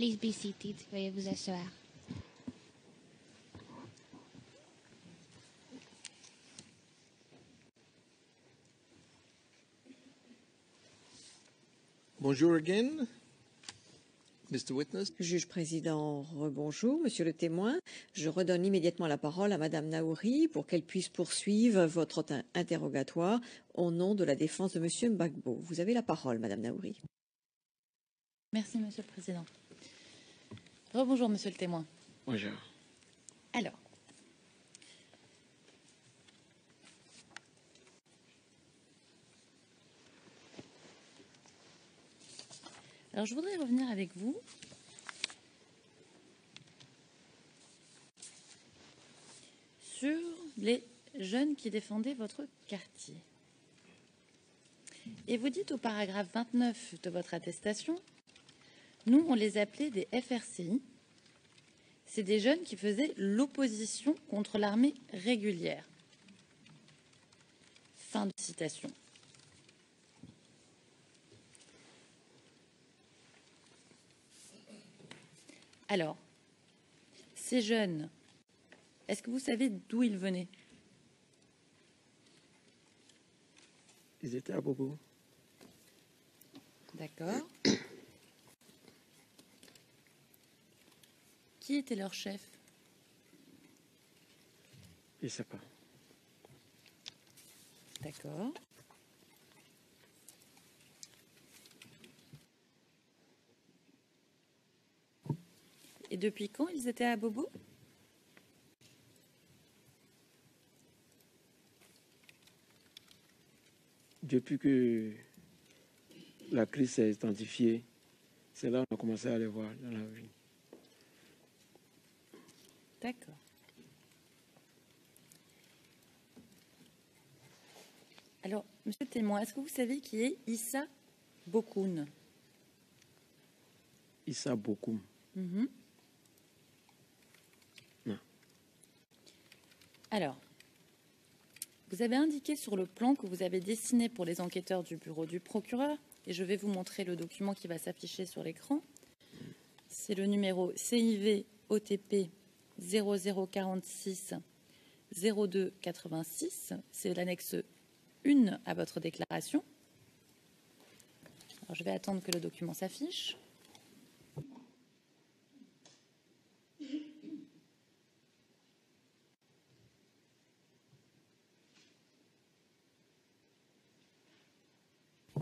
Please be seated. Veuillez vous asseoir. Bonjour again, Mr. Witness. Juge président, rebonjour. Monsieur le témoin, je redonne immédiatement la parole à Madame Naouri pour qu'elle puisse poursuivre votre interrogatoire au nom de la défense de Monsieur Mbagbo. Vous avez la parole, Madame Naouri. Merci, Monsieur le Président. Rebonjour, Monsieur le témoin. Bonjour. Alors, je voudrais revenir avec vous sur les jeunes qui défendaient votre quartier. Et vous dites au paragraphe 29 de votre attestation, nous, on les appelait des FRCI. C'est des jeunes qui faisaient l'opposition contre l'armée régulière. Fin de citation. Alors, ces jeunes, est-ce que vous savez d'où ils venaient? Ils étaient à Bobo. D'accord. Qui était leur chef? Je ne sais pas. D'accord. Et depuis quand ils étaient à Bobo? Depuis que la crise s'est identifiée, c'est là qu'on a commencé à les voir dans la rue. D'accord. Alors, monsieur le témoin, est-ce que vous savez qui est Issa Bokoun? Issa Bokoum. Non. Alors, vous avez indiqué sur le plan que vous avez dessiné pour les enquêteurs du bureau du procureur, et je vais vous montrer le document qui va s'afficher sur l'écran. C'est le numéro CIV OTP 0046 02 86. C'est l'annexe 1 à votre déclaration. Alors, je vais attendre que le document s'affiche.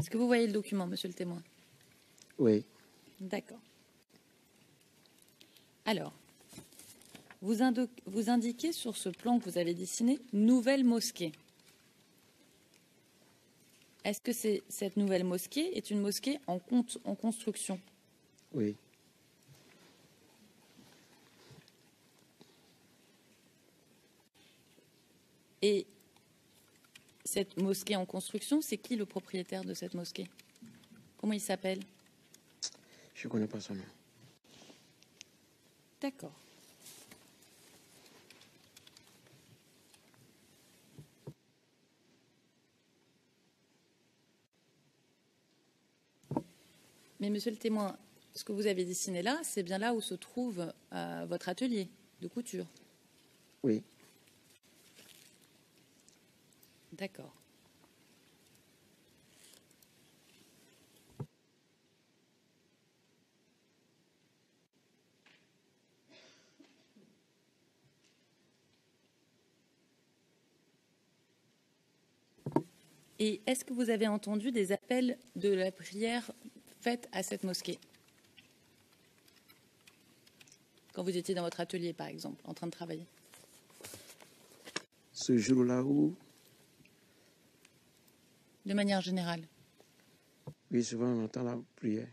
Est-ce que vous voyez le document, monsieur le témoin? Oui. D'accord. Alors, vous indiquez sur ce plan que vous avez dessiné « Nouvelle mosquée ». Est-ce que cette nouvelle mosquée est une mosquée en construction? Oui. Et cette mosquée en construction, c'est qui le propriétaire de cette mosquée? Comment il s'appelle? Je ne connais pas son nom. D'accord. Mais monsieur le témoin, ce que vous avez dessiné là, c'est bien là où se trouve votre atelier de couture? Oui. D'accord. Et est-ce que vous avez entendu des appels de la prière faite à cette mosquée? Quand vous étiez dans votre atelier, par exemple, en train de travailler? Ce jour-là où? De manière générale? Oui, souvent on entend la prière.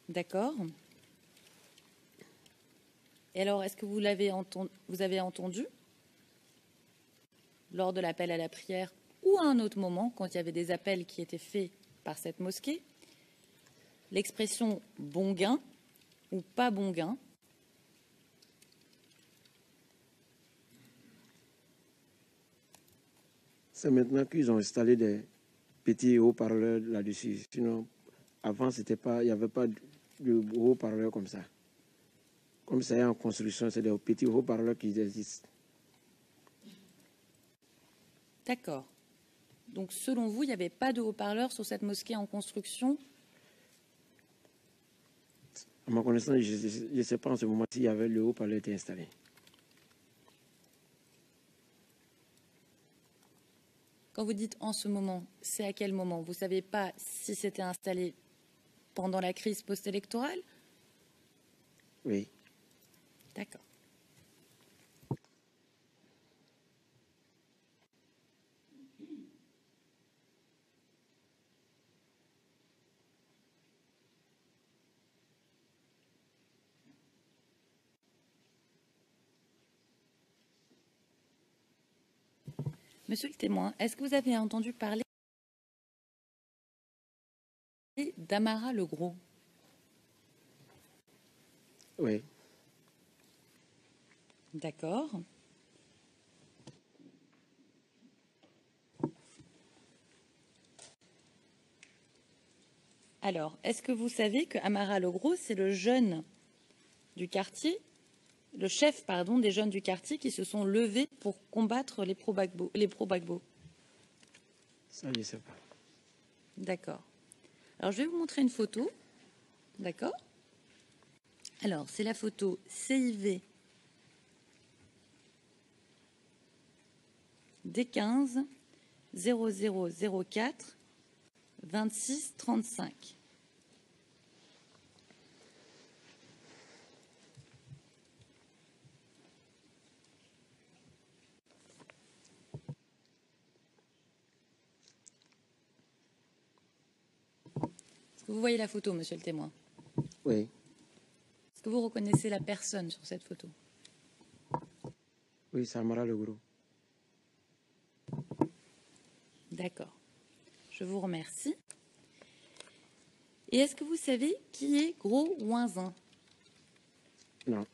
D'accord. Et alors, est-ce que vous avez entendu, lors de l'appel à la prière ou à un autre moment, quand il y avait des appels qui étaient faits par cette mosquée, l'expression « bon gain » ou « pas bon gain » ? C'est maintenant qu'ils ont installé des petits haut-parleurs là-dessus. Sinon, avant, il n'y avait pas de haut-parleurs comme ça. Comme ça est en construction, c'est des petits haut-parleurs qui existent. D'accord. Donc, selon vous, il n'y avait pas de haut-parleurs sur cette mosquée en construction? À ma connaissance, je ne sais pas en ce moment s'il y avait le haut-parleur était installé. Quand vous dites en ce moment, c'est à quel moment? Vous ne savez pas si c'était installé pendant la crise post-électorale? Oui. D'accord. Monsieur le témoin, est-ce que vous avez entendu parler d'Amara le Gros? Oui. D'accord. Alors, est-ce que vous savez que Amara le Gros, c'est le jeune du quartier, le chef, pardon, des jeunes du quartier qui se sont levés pour combattre les pro-Gbagbo? Ça, je ne sais pas. D'accord. Alors, je vais vous montrer une photo. D'accord. Alors, c'est la photo CIV D15 0004 26 35. Est-ce que vous voyez la photo, monsieur le témoin? Oui. Est-ce que vous reconnaissez la personne sur cette photo? Oui, c'est Amara le Gros. D'accord. Je vous remercie. Et est-ce que vous savez qui est Gros Ouinzin? Non.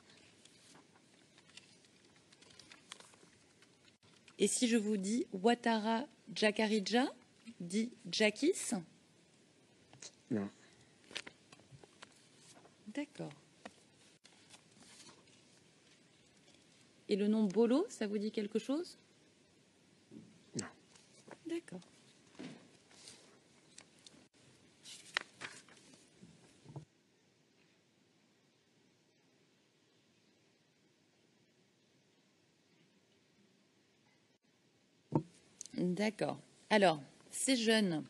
Et si je vous dis Ouattara Jacarija, dit Jakis? Non. D'accord. Et le nom Bolo, ça vous dit quelque chose? Non. D'accord. D'accord. Alors, ces jeunes,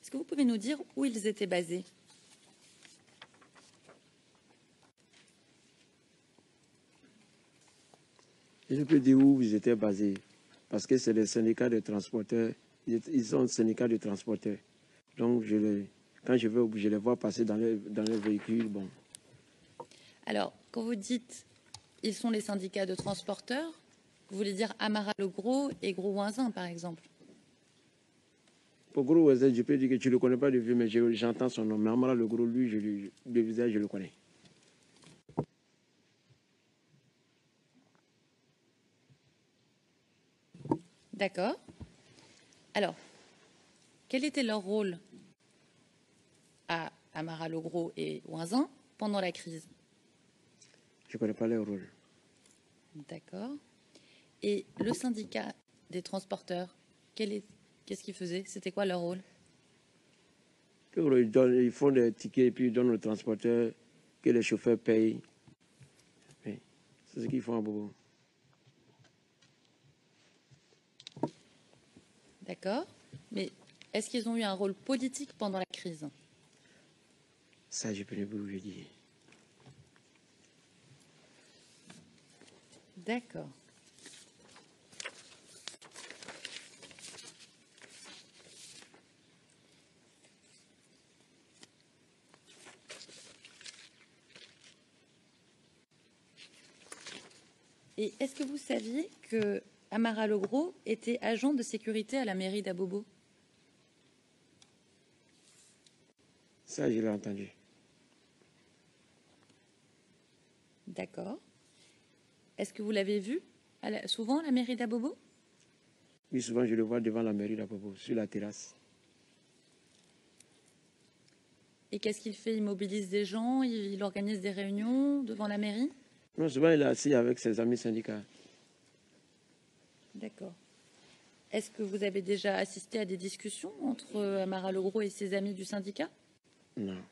est-ce que vous pouvez nous dire où ils étaient basés? Je peux dire où ils étaient basés, parce que c'est les syndicats de transporteurs. Ils sont syndicats de transporteurs. Donc, quand je les vois passer dans les véhicules, bon. Alors, quand vous dites ils sont les syndicats de transporteurs, vous voulez dire Amara le Gros et Gros Ouinzin, par exemple? Pour Gros Ouinzin, je peux dire que tu ne le connais pas de vue, mais j'entends son nom. Mais Amara le Gros, lui, de visage, je le connais. D'accord. Alors, quel était leur rôle à Amara le Gros et Ouinzin pendant la crise? Je ne connais pas leur rôle. D'accord. Et le syndicat des transporteurs, qu'est-ce qu'ils faisaient? C'était quoi leur rôle? Ils font des tickets et puis ils donnent aux transporteurs que les chauffeurs payent. Oui. C'est ce qu'ils font à Bobo. D'accord. Mais est-ce qu'ils ont eu un rôle politique pendant la crise? Ça, je peux ne plus le dire. D'accord. Et est-ce que vous saviez que Amara le Gros était agent de sécurité à la mairie d'Abobo? Ça, je l'ai entendu. D'accord. Est-ce que vous l'avez vu souvent à la mairie d'Abobo? Oui, souvent je le vois devant la mairie d'Abobo, sur la terrasse. Et qu'est-ce qu'il fait? Il mobilise des gens, il organise des réunions devant la mairie? Non, souvent il est assis avec ses amis syndicats. D'accord. Est-ce que vous avez déjà assisté à des discussions entre Amara Legros et ses amis du syndicat? Non.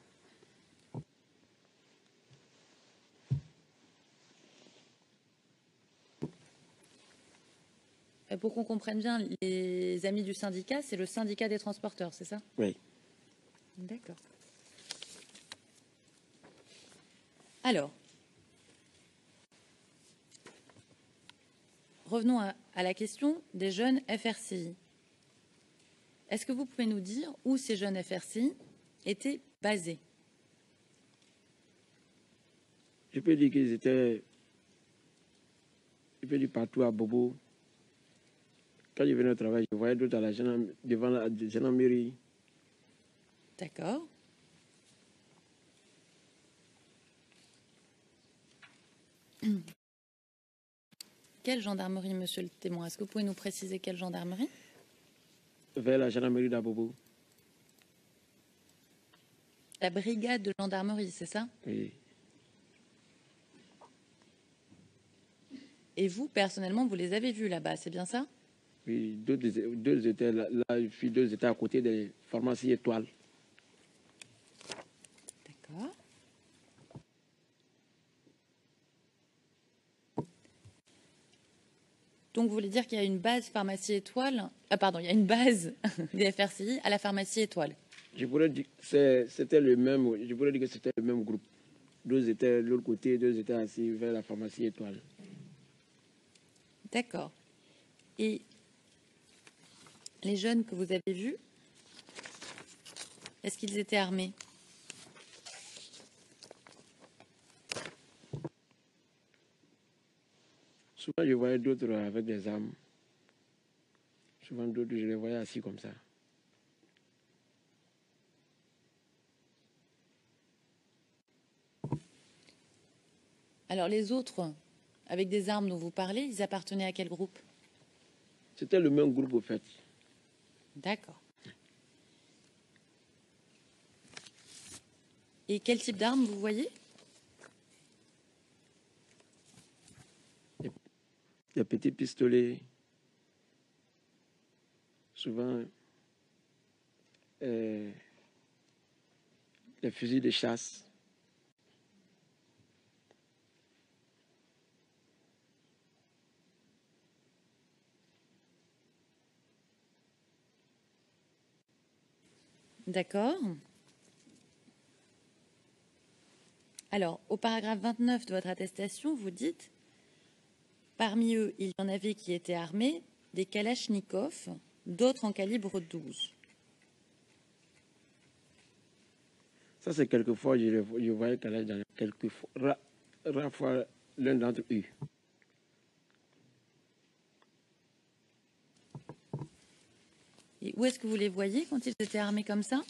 Pour qu'on comprenne bien, les amis du syndicat, c'est le syndicat des transporteurs, c'est ça? Oui. D'accord. Alors, revenons à la question des jeunes FRCI. Est-ce que vous pouvez nous dire où ces jeunes FRCI étaient basés? Je peux dire qu'ils étaient, je peux dire partout à Bobo. Quand je venais au travail, je voyais d'autres devant la gendarmerie. D'accord. Quelle gendarmerie, monsieur le témoin? Est-ce que vous pouvez nous préciser quelle gendarmerie? Vers la gendarmerie d'Abobo. La brigade de gendarmerie, c'est ça? Oui. Et vous, personnellement, vous les avez vus là-bas, c'est bien ça? Oui, deux étaient là, deux étaient à côté des pharmacies étoiles. D'accord. Donc, vous voulez dire qu'il y a une base pharmacie étoile, pardon, il y a une base des FRCI à la pharmacie étoile. Je pourrais dire que c'était le même, je pourrais dire que c'était le même groupe. Deux étaient de l'autre côté, deux étaient assis vers la pharmacie étoile. D'accord. Et les jeunes que vous avez vus, est-ce qu'ils étaient armés? Souvent, je voyais d'autres avec des armes. Souvent, d'autres, je les voyais assis comme ça. Alors, les autres, avec des armes dont vous parlez, ils appartenaient à quel groupe? C'était le même groupe, au fait. D'accord. Et quel type d'armes vous voyez? Des petits pistolets. Souvent, des fusils de chasse. D'accord. Alors, au paragraphe 29 de votre attestation, vous dites « Parmi eux, il y en avait qui étaient armés, des kalachnikovs, d'autres en calibre 12. » Ça, c'est quelquefois, je voyais quelquefois, rare fois, l'un d'entre eux. Et où est-ce que vous les voyez quand ils étaient armés comme ça?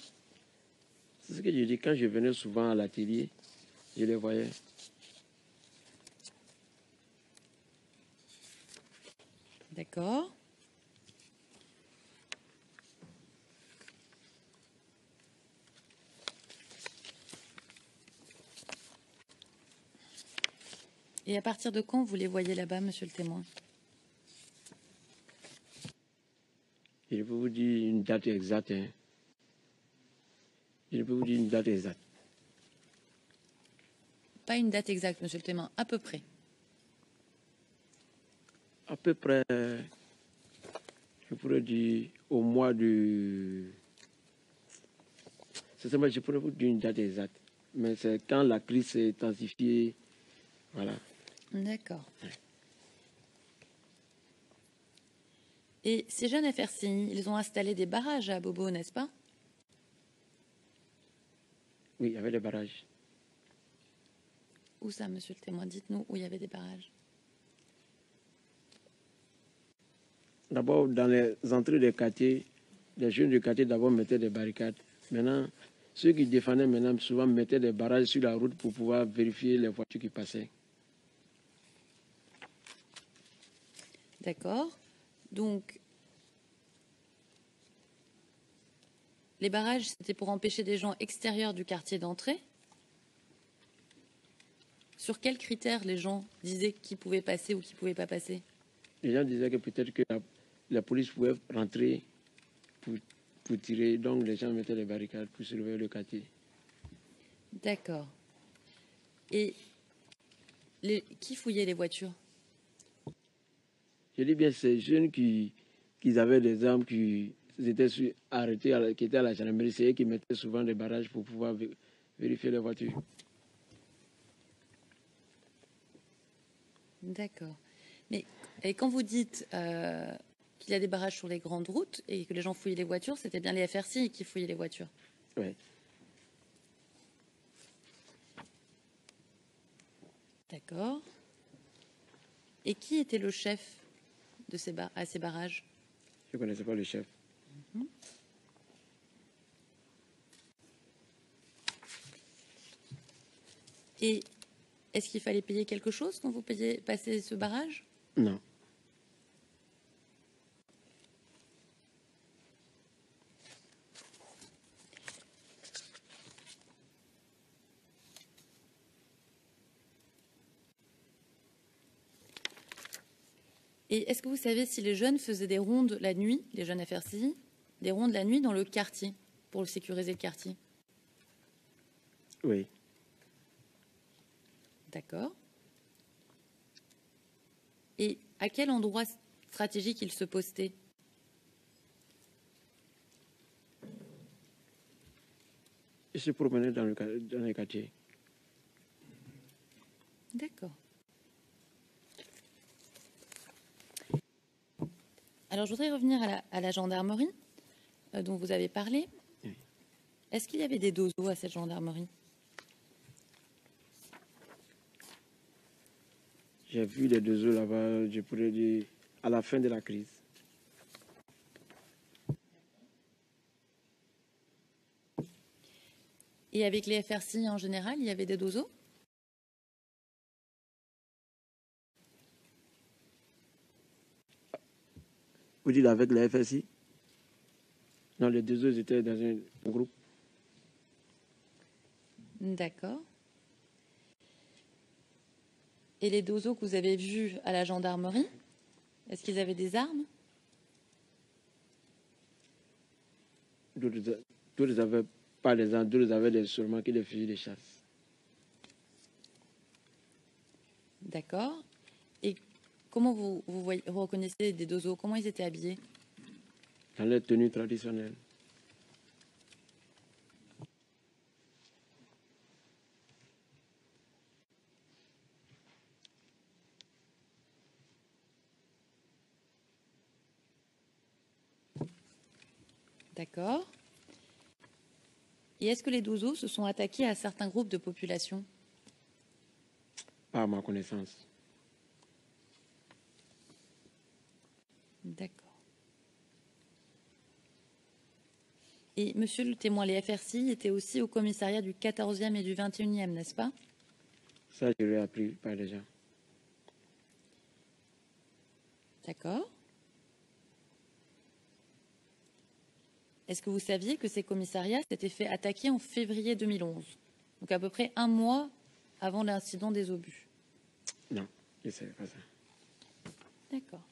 C'est ce que je dis. Quand je venais souvent à l'atelier, je les voyais. D'accord. Et à partir de quand vous les voyez là-bas, monsieur le témoin? Je peux vous dire une date exacte. Hein. Je peux vous dire une date exacte. Pas une date exacte, monsieur le témoin, à peu près. À peu près, je pourrais dire au mois de... C'est je pourrais vous dire une date exacte. Mais c'est quand la crise s'est intensifiée. Voilà. D'accord. Et ces jeunes FRCI, ils ont installé des barrages à Bobo, n'est-ce pas? Oui, il y avait des barrages. Où ça, monsieur le témoin? Dites-nous où il y avait des barrages. D'abord, dans les entrées des quartiers, les jeunes du quartier d'abord mettaient des barricades. Maintenant, ceux qui défendaient maintenant souvent mettaient des barrages sur la route pour pouvoir vérifier les voitures qui passaient. D'accord. Donc, les barrages, c'était pour empêcher des gens extérieurs du quartier d'entrer. Sur quels critères les gens disaient qui pouvait passer ou qui ne pouvait pas passer? Les gens disaient que peut-être que la police pouvait rentrer pour tirer. Donc les gens mettaient les barricades pour surveiller le quartier. D'accord. Et qui fouillait les voitures? Je dis bien, ces jeunes qui avaient des armes, qui étaient arrêtés, qui étaient à la gendarmerie, c'est eux qui mettaient souvent des barrages pour pouvoir vérifier les voitures. D'accord. Mais et quand vous dites qu'il y a des barrages sur les grandes routes et que les gens fouillaient les voitures, c'était bien les FRCI qui fouillaient les voitures? Oui. D'accord. Et qui était le chef de à ces barrages? Je ne connaissais pas le chef. Et est-ce qu'il fallait payer quelque chose quand vous passez ce barrage? Non. Et est-ce que vous savez si les jeunes faisaient des rondes la nuit, les jeunes FRCI, des rondes la nuit dans le quartier, pour sécuriser le quartier? Oui. D'accord. Et à quel endroit stratégique ils se postaient? Ils se promenaient dans les quartiers. D'accord. Alors, je voudrais revenir à la gendarmerie dont vous avez parlé. Oui. Est-ce qu'il y avait des dozos à cette gendarmerie? J'ai vu les deux eaux là-bas, je pourrais dire, à la fin de la crise. Et avec les FRCI en général, il y avait des dozos? Vous dites avec la FSI? Non, les deux autres étaient dans un groupe. D'accord. Et les dozos que vous avez vus à la gendarmerie, est-ce qu'ils avaient des armes? D'autres n'avaient pas les armes, d'autres avaient seulement que des fusils de chasse. D'accord. Et comment vous reconnaissez des dozos? Comment ils étaient habillés? Dans leur tenue traditionnelle. D'accord. Et est-ce que les dozos se sont attaqués à certains groupes de population? Pas à ma connaissance. D'accord. Et monsieur le témoin, les FRCI étaient aussi au commissariat du 14e et du 21e, n'est-ce pas? Ça, je l'ai appris par les gens. D'accord. Est-ce que vous saviez que ces commissariats s'étaient fait attaquer en février 2011, donc à peu près un mois avant l'incident des obus? Non, je ne savais pas ça. D'accord.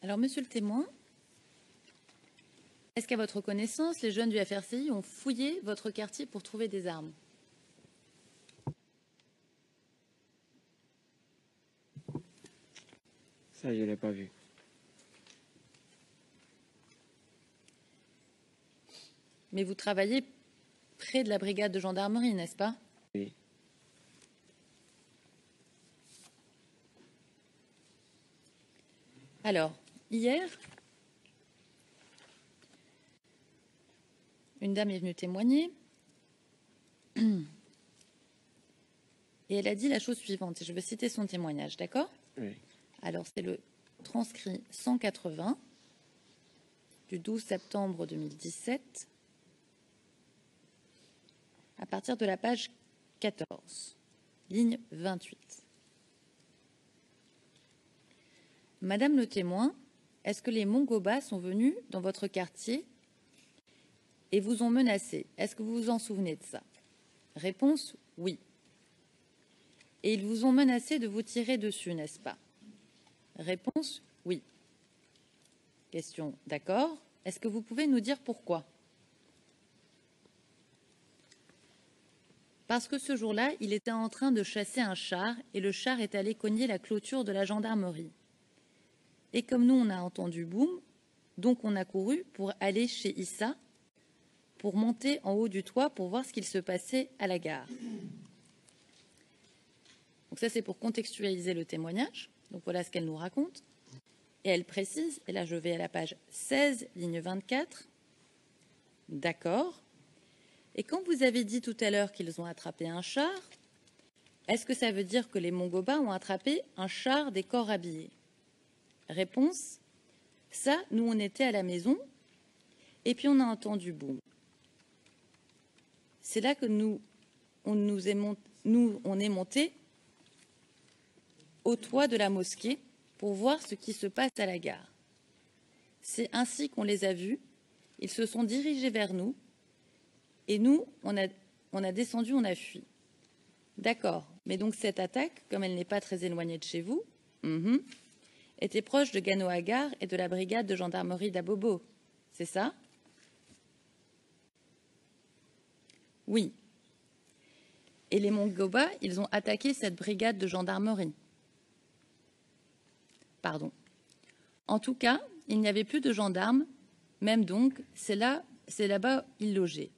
Alors, monsieur le témoin, est-ce qu'à votre connaissance, les jeunes du FRCI ont fouillé votre quartier pour trouver des armes? Ça, je ne l'ai pas vu. Mais vous travaillez près de la brigade de gendarmerie, n'est-ce pas? Oui. Alors, hier, une dame est venue témoigner et elle a dit la chose suivante, et je veux citer son témoignage, d'accord? Oui. Alors, c'est le transcrit 180. du 12 septembre 2017, à partir de la page 14, ligne 28. Madame le témoin, est-ce que les Mongoba sont venus dans votre quartier et vous ont menacé? Est-ce que vous vous en souvenez de ça? Réponse, oui. Et ils vous ont menacé de vous tirer dessus, n'est-ce pas? Réponse, oui. Question, d'accord. Est-ce que vous pouvez nous dire pourquoi? Parce que ce jour-là, il était en train de chasser un char et le char est allé cogner la clôture de la gendarmerie. Et comme nous, on a entendu boum, donc on a couru pour aller chez Issa, pour monter en haut du toit pour voir ce qu'il se passait à la gare. Donc ça, c'est pour contextualiser le témoignage. Donc voilà ce qu'elle nous raconte. Et elle précise, et là je vais à la page 16, ligne 24. D'accord. Et quand vous avez dit tout à l'heure qu'ils ont attrapé un char, est-ce que ça veut dire que les Mongoba ont attrapé un char des corps habillés? Réponse, ça, nous on était à la maison, et puis on a entendu boum. C'est là que on est monté au toit de la mosquée pour voir ce qui se passe à la gare. C'est ainsi qu'on les a vus. Ils se sont dirigés vers nous et nous, on a descendu, on a fui. D'accord, mais donc cette attaque, comme elle n'est pas très éloignée de chez vous, était proche de Ganoagar et de la brigade de gendarmerie d'Abobo. C'est ça? Oui. Et les Mongoba, ils ont attaqué cette brigade de gendarmerie. Pardon. En tout cas, il n'y avait plus de gendarmes, même donc, c'est là-bas ils logeaient.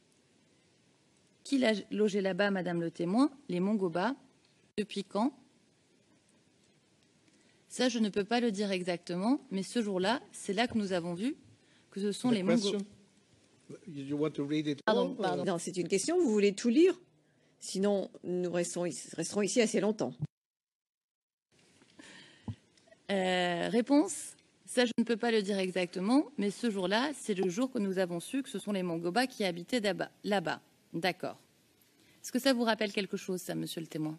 Qui l'a logé là-bas, Madame le témoin? Les Mongoba. Depuis quand? Ça, je ne peux pas le dire exactement, mais ce jour-là, c'est là que nous avons vu que ce sont les Mongoba. Pardon. Non, c'est une question. Vous voulez tout lire? Sinon, nous resterons ici assez longtemps. Réponse, ça je ne peux pas le dire exactement, mais ce jour-là, c'est le jour que nous avons su que ce sont les Mongoba qui habitaient là-bas. D'accord. Est-ce que ça vous rappelle quelque chose, ça, monsieur le témoin?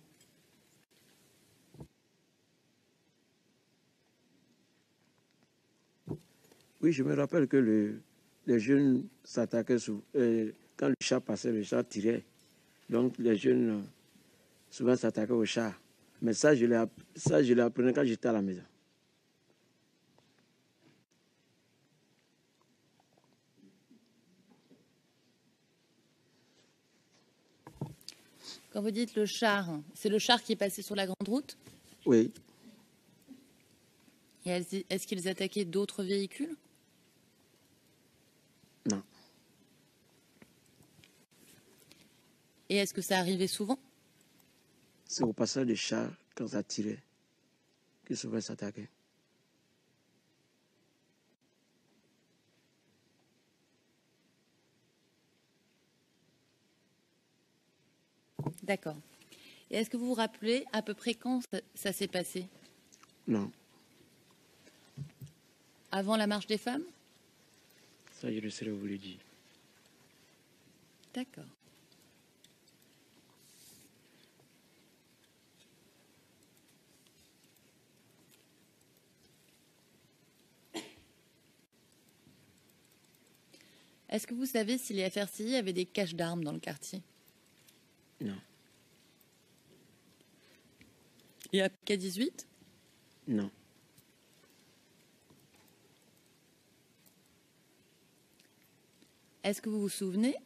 Oui, je me rappelle que les jeunes s'attaquaient quand le chat passait, le chat tirait. Donc les jeunes souvent s'attaquaient au chat. Mais ça, je l'ai appris quand j'étais à la maison. Quand vous dites le char, c'est le char qui est passé sur la grande route? Oui. Et est-ce qu'ils attaquaient d'autres véhicules? Non. Et est-ce que ça arrivait souvent? C'est au passage des chars, quand ça tirait, qu'ils souvent s'attaquaient. D'accord. Et est-ce que vous vous rappelez à peu près quand ça s'est passé? Non. Avant la marche des femmes? Ça, je ne saurais vous le dire. D'accord. Est-ce que vous savez si les FRCI avaient des caches d'armes dans le quartier? Non. Et à K18? Non. Est-ce que vous vous souvenez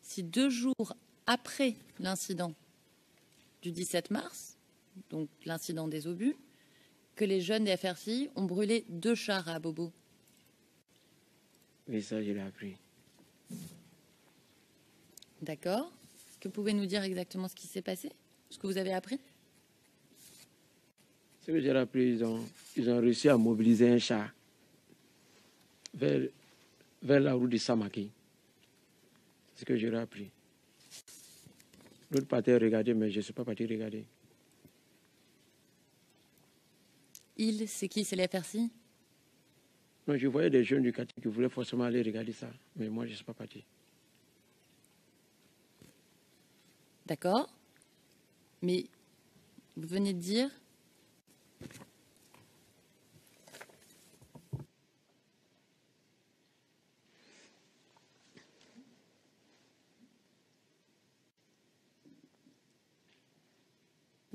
si 2 jours après l'incident du 17 mars, donc l'incident des obus, que les jeunes des FRCI ont brûlé 2 chars à Bobo? Oui, ça, je l'ai appris. D'accord. Est-ce que vous pouvez nous dire exactement ce qui s'est passé? Ce que vous avez appris? Ce que j'ai appris, ils ont réussi à mobiliser un char vers la route de Samaki. C'est ce que j'ai appris. L'autre partie a regardé, mais je ne suis pas parti regarder. C'est qui? C'est les FRCI? Non, je voyais des jeunes du quartier qui voulaient forcément aller regarder ça, mais moi, je ne suis pas parti. D'accord. Mais vous venez de dire...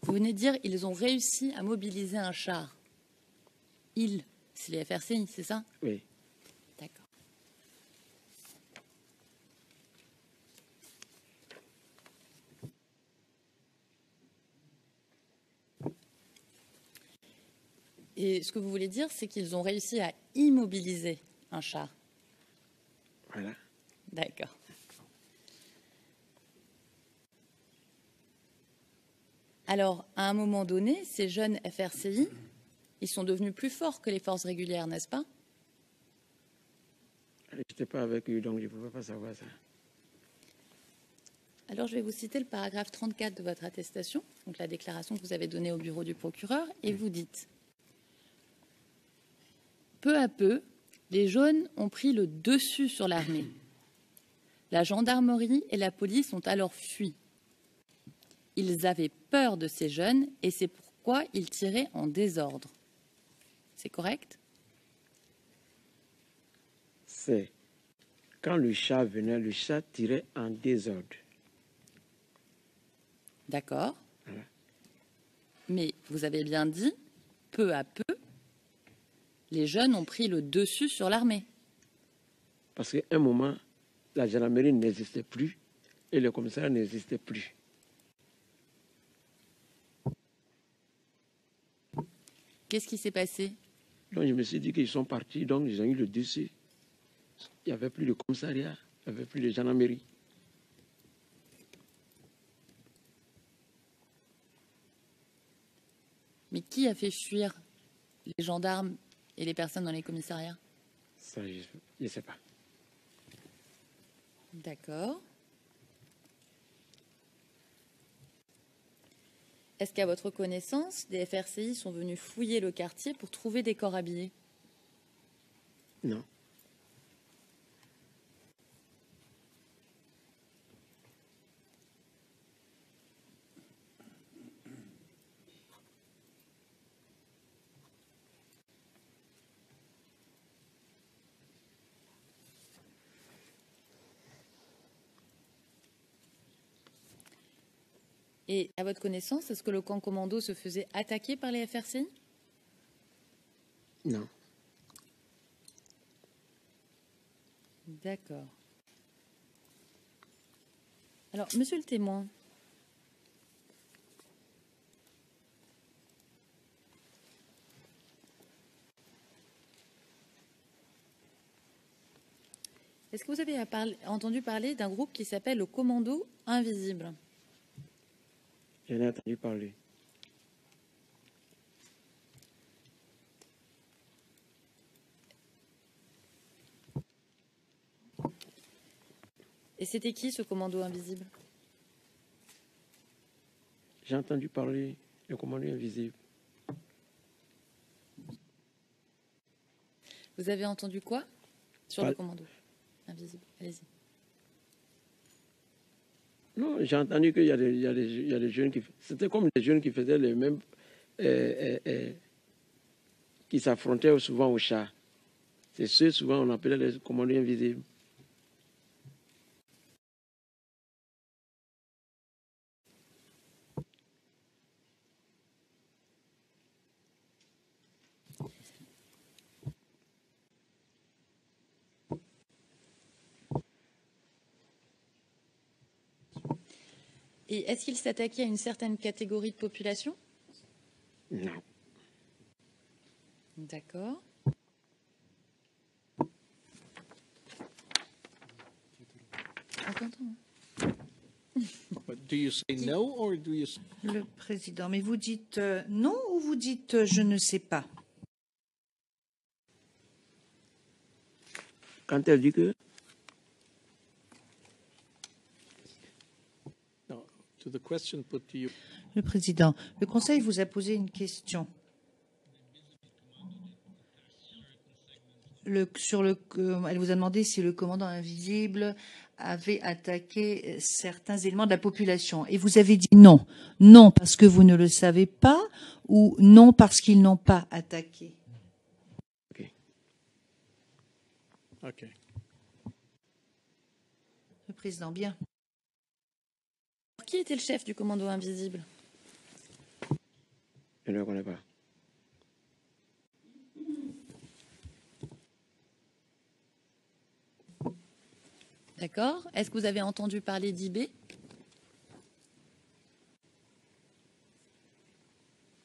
Vous venez de dire ils ont réussi à mobiliser un char. Ils, c'est les FRCI, c'est ça? Oui. D'accord. Et ce que vous voulez dire, c'est qu'ils ont réussi à immobiliser un char. Voilà. D'accord. Alors, à un moment donné, ces jeunes FRCI, ils sont devenus plus forts que les forces régulières, n'est-ce pas? Je n'étais pas avec eux, donc je ne pouvais pas savoir ça. Alors, je vais vous citer le paragraphe 34 de votre attestation, donc la déclaration que vous avez donnée au bureau du procureur, et vous dites « Peu à peu, les jaunes ont pris le dessus sur l'armée. La gendarmerie et la police ont alors fui. Ils avaient peur de ces jeunes et c'est pourquoi ils tiraient en désordre. » C'est correct? C'est quand le chat venait, le chat tirait en désordre. D'accord. Voilà. Mais vous avez bien dit, peu à peu, les jeunes ont pris le dessus sur l'armée. Parce qu'à un moment, la gendarmerie n'existait plus et le commissariat n'existait plus. Qu'est-ce qui s'est passé? Donc je me suis dit qu'ils sont partis, donc ils ont eu le dessus. Il n'y avait plus de commissariat, il n'y avait plus de gendarmerie. Mais qui a fait fuir les gendarmes et les personnes dans les commissariats? Ça, je ne sais pas. D'accord. Est-ce qu'à votre connaissance, des FRCI sont venus fouiller le quartier pour trouver des corps habillés? Non. Et à votre connaissance, est-ce que le camp commando se faisait attaquer par les FRCI? Non. D'accord. Alors, monsieur le témoin, est-ce que vous avez entendu parler d'un groupe qui s'appelle le Commando Invisible? J'en ai entendu parler. Et c'était qui ce Commando Invisible? J'ai entendu parler du commando invisible. Vous avez entendu quoi sur le Commando Invisible? Allez-y. Non, j'ai entendu qu'il y a des jeunes qui... C'était comme des jeunes qui faisaient les mêmes... qui s'affrontaient souvent au chat. C'est ceux, souvent, on appelait les commandos invisibles. Et est-ce qu'il s'attaquait à une certaine catégorie de population? Non. D'accord. On t'entend, hein. But do you say no or do you say... Le président, mais vous dites non ou vous dites je ne sais pas? Quand elle dit que... No, to the question put to you. Le président, le Conseil vous a posé une question. elle vous a demandé si le commandant invisible avait attaqué certains éléments de la population. Et vous avez dit non. Non parce que vous ne le savez pas ou non parce qu'ils n'ont pas attaqué. OK. Le président, bien. Qui était le chef du commando invisible? Je ne le connais pas. D'accord. Est-ce que vous avez entendu parler d'IB?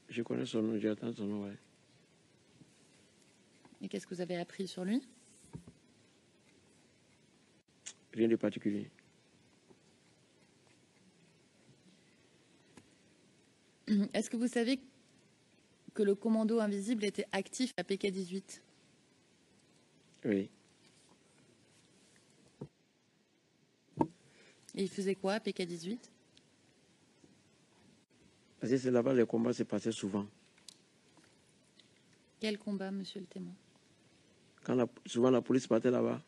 Je connais son nom, j'attends son nom, ouais. Et qu'est-ce que vous avez appris sur lui? Rien de particulier. Est-ce que vous savez que le commando invisible était actif à PK-18? Oui. Et il faisait quoi à PK-18? Parce que c'est là-bas les combats se passaient souvent. Quel combat, monsieur le témoin? Souvent la police partait là-bas.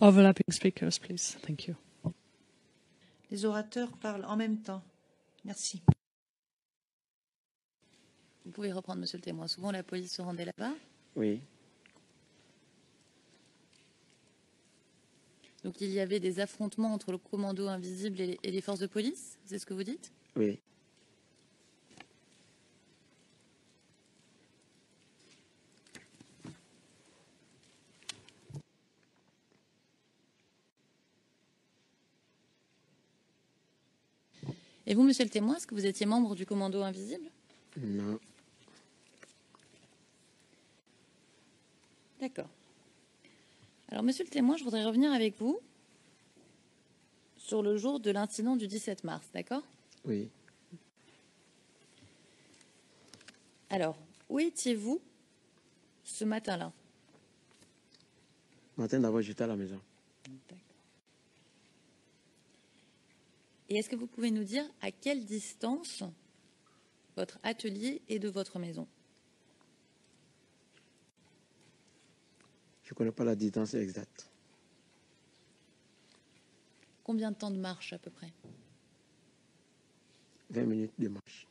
Overlapping speakers, please. Thank you. Les orateurs parlent en même temps. Merci. Vous pouvez reprendre, monsieur le témoin. Souvent, la police se rendait là-bas. Oui. Donc, il y avait des affrontements entre le commando invisible et les forces de police? C'est ce que vous dites? Oui. Et vous, monsieur le témoin, est-ce que vous étiez membre du commando invisible? Non. D'accord. Alors, monsieur le témoin, je voudrais revenir avec vous sur le jour de l'incident du 17 mars, d'accord? Oui. Alors, où étiez-vous ce matin-là? Matin d'abord, j'étais à la maison. Et est-ce que vous pouvez nous dire à quelle distance votre atelier est de votre maison? Je ne connais pas la distance exacte. Combien de temps de marche à peu près? 20 minutes de marche.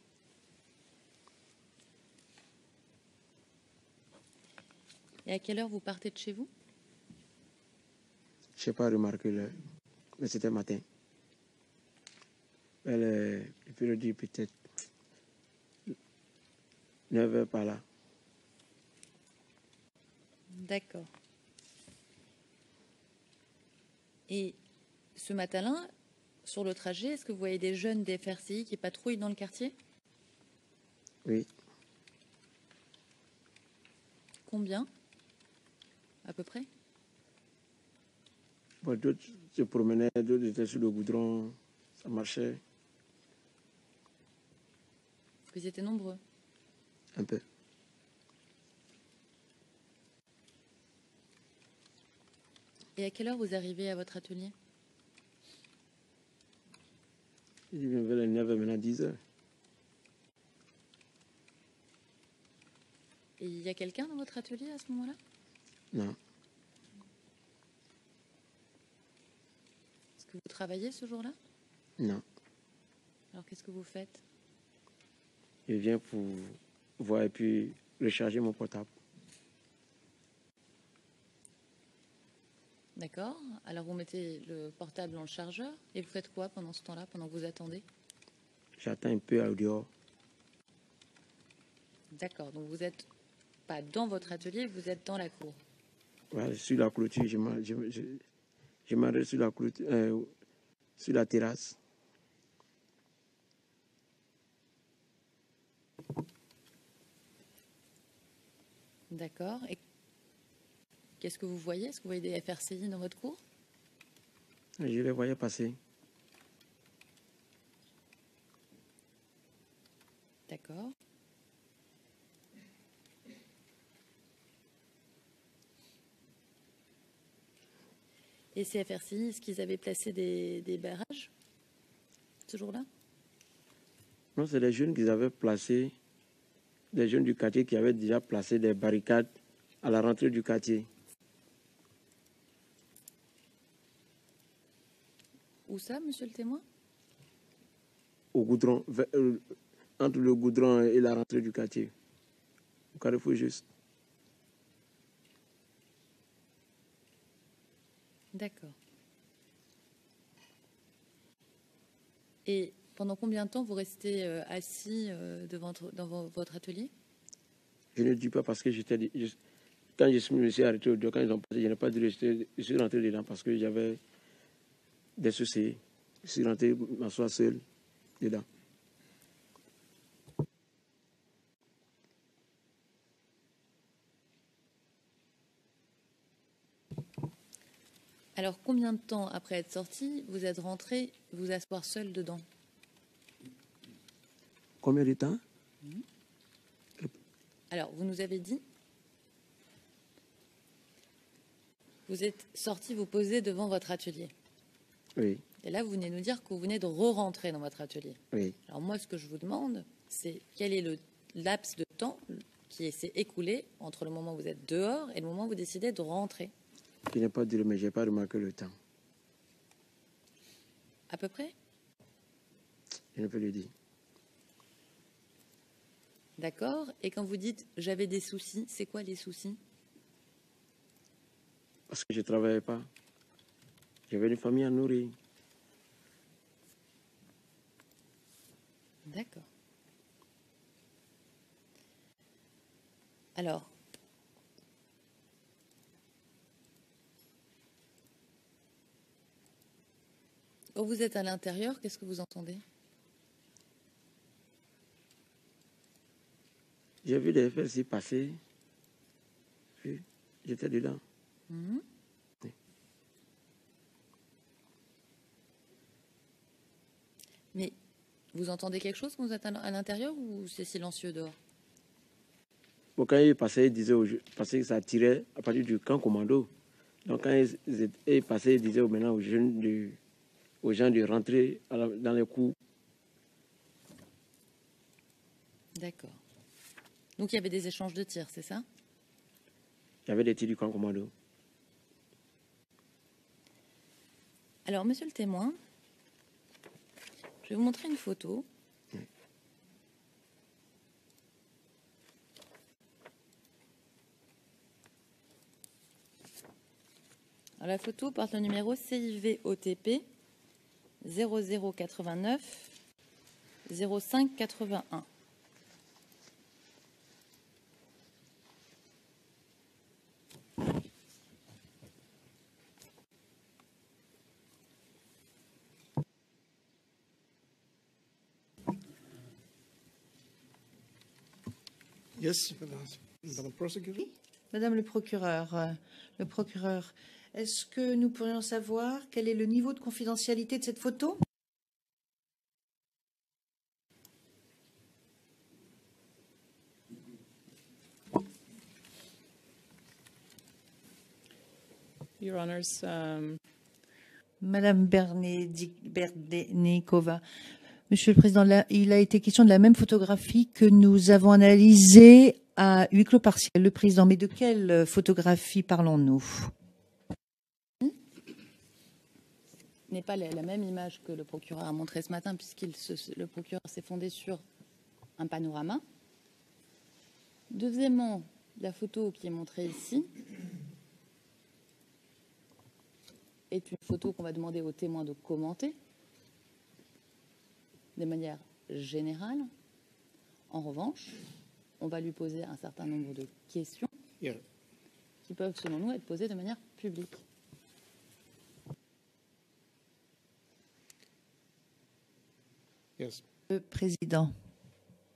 Et à quelle heure vous partez de chez vous? Je n'ai pas remarqué l'heure, mais c'était matin. Je peux le dire peut-être 9 heures par là. D'accord. Et ce matin-là, sur le trajet, est-ce que vous voyez des jeunes des FRCI qui patrouillent dans le quartier? Oui. Combien à peu près? Bon, d'autres se promenaient, d'autres étaient sur le goudron, ça marchait Vous étiez nombreux. un peu. Et à quelle heure vous arrivez à votre atelier? Je viens vers les 9 heures, maintenant 10 heures. Et il y a quelqu'un dans votre atelier à ce moment-là? Non. Est-ce que vous travaillez ce jour-là? Non. Alors qu'est-ce que vous faites? Je viens pour voir et puis recharger mon portable. D'accord. Alors vous mettez le portable dans le chargeur et vous faites quoi pendant ce temps-là, pendant que vous attendez? J'attends un peu au dehors. D'accord. Donc vous n'êtes pas dans votre atelier, vous êtes dans la cour. Ouais, sur la clôture, je m'arrête sur la clôture, sur la terrasse. D'accord. Et qu'est-ce que vous voyez? Est-ce que vous voyez des FRCI dans votre cour? Je les voyais passer. D'accord. Et ces FRCI, est-ce qu'ils avaient placé des barrages ce jour-là? Non, c'est les jeunes qu'ils avaient placés, les jeunes du quartier qui avaient déjà placé des barricades à la rentrée du quartier. Où ça, monsieur le témoin? Au goudron, entre le goudron et la rentrée du quartier. Au carrefour juste. D'accord. Et pendant combien de temps vous restez assis dans votre atelier? Je ne dis pas parce que quand je me suis arrêté au dos, quand ils ont passé, je n'ai pas dit rester. Je suis rentré dedans parce que j'avais des soucis. Je suis rentré m'asseoir seul dedans. Alors, combien de temps après être sorti, vous êtes rentré vous asseoir seul dedans? Combien de temps? Alors, vous nous avez dit, vous êtes sorti vous poser devant votre atelier. Oui, Et là, vous venez nous dire que vous venez de re-rentrer dans votre atelier. oui. Alors moi, ce que je vous demande, c'est quel est le laps de temps qui s'est écoulé entre le moment où vous êtes dehors et le moment où vous décidez de rentrer? Je n'ai pas dit, mais je n'ai pas remarqué le temps. À peu près? Je ne peux le dire. D'accord. Et quand vous dites « j'avais des soucis », c'est quoi les soucis? Parce que je ne travaillais pas. J'avais une famille à nourrir. D'accord. Alors, quand vous êtes à l'intérieur, qu'est-ce que vous entendez? J'ai vu des FLC passer. Puis, j'étais dedans. Mhm. Oui. Mais vous entendez quelque chose quand vous êtes à l'intérieur ou c'est silencieux dehors? Bon, quand ils passaient, ils disaient parce que ça tirait à partir du camp commando. Donc quand ils passaient, ils disaient maintenant aux gens de rentrer dans les coups. D'accord. Donc il y avait des échanges de tirs, c'est ça? Il y avait des tirs du camp commando. Alors, monsieur le témoin, je vais vous montrer une photo. Alors, la photo porte le numéro CIV-OTP 0089 0581. Yes, Madam Prosecutor? Madame le procureur, est-ce que nous pourrions savoir quel est le niveau de confidentialité de cette photo? Your Honors, Madame Berdenikova, Monsieur le Président, là, il a été question de la même photographie que nous avons analysée à huis clos partiel. Le Président, mais de quelle photographie parlons-nous? N'est pas la même image que le procureur a montrée ce matin, le procureur s'est fondé sur un panorama. Deuxièmement, la photo qui est montrée ici est une photo qu'on va demander aux témoins de commenter de manière générale. En revanche, on va lui poser un certain nombre de questions qui peuvent, selon nous, être posées de manière publique. Yes. Le Président,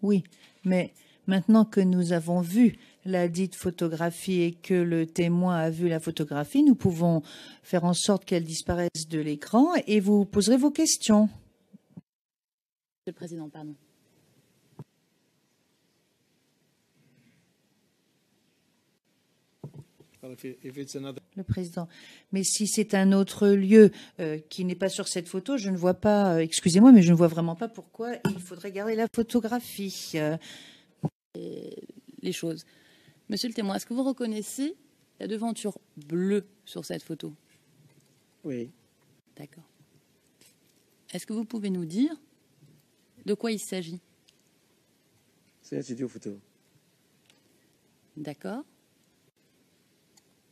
oui, mais maintenant que nous avons vu la dite photographie et que le témoin a vu la photographie, nous pouvons faire en sorte qu'elle disparaisse de l'écran et vous poserez vos questions. Monsieur le Président, pardon. Le Président, mais si c'est un autre lieu qui n'est pas sur cette photo, je ne vois pas, excusez-moi, mais je ne vois vraiment pas pourquoi il faudrait garder la photographie. Les choses. Monsieur le témoin, est-ce que vous reconnaissez la devanture bleue sur cette photo? Oui. D'accord. Est-ce que vous pouvez nous dire de quoi il s'agit? C'est un studio photo. D'accord.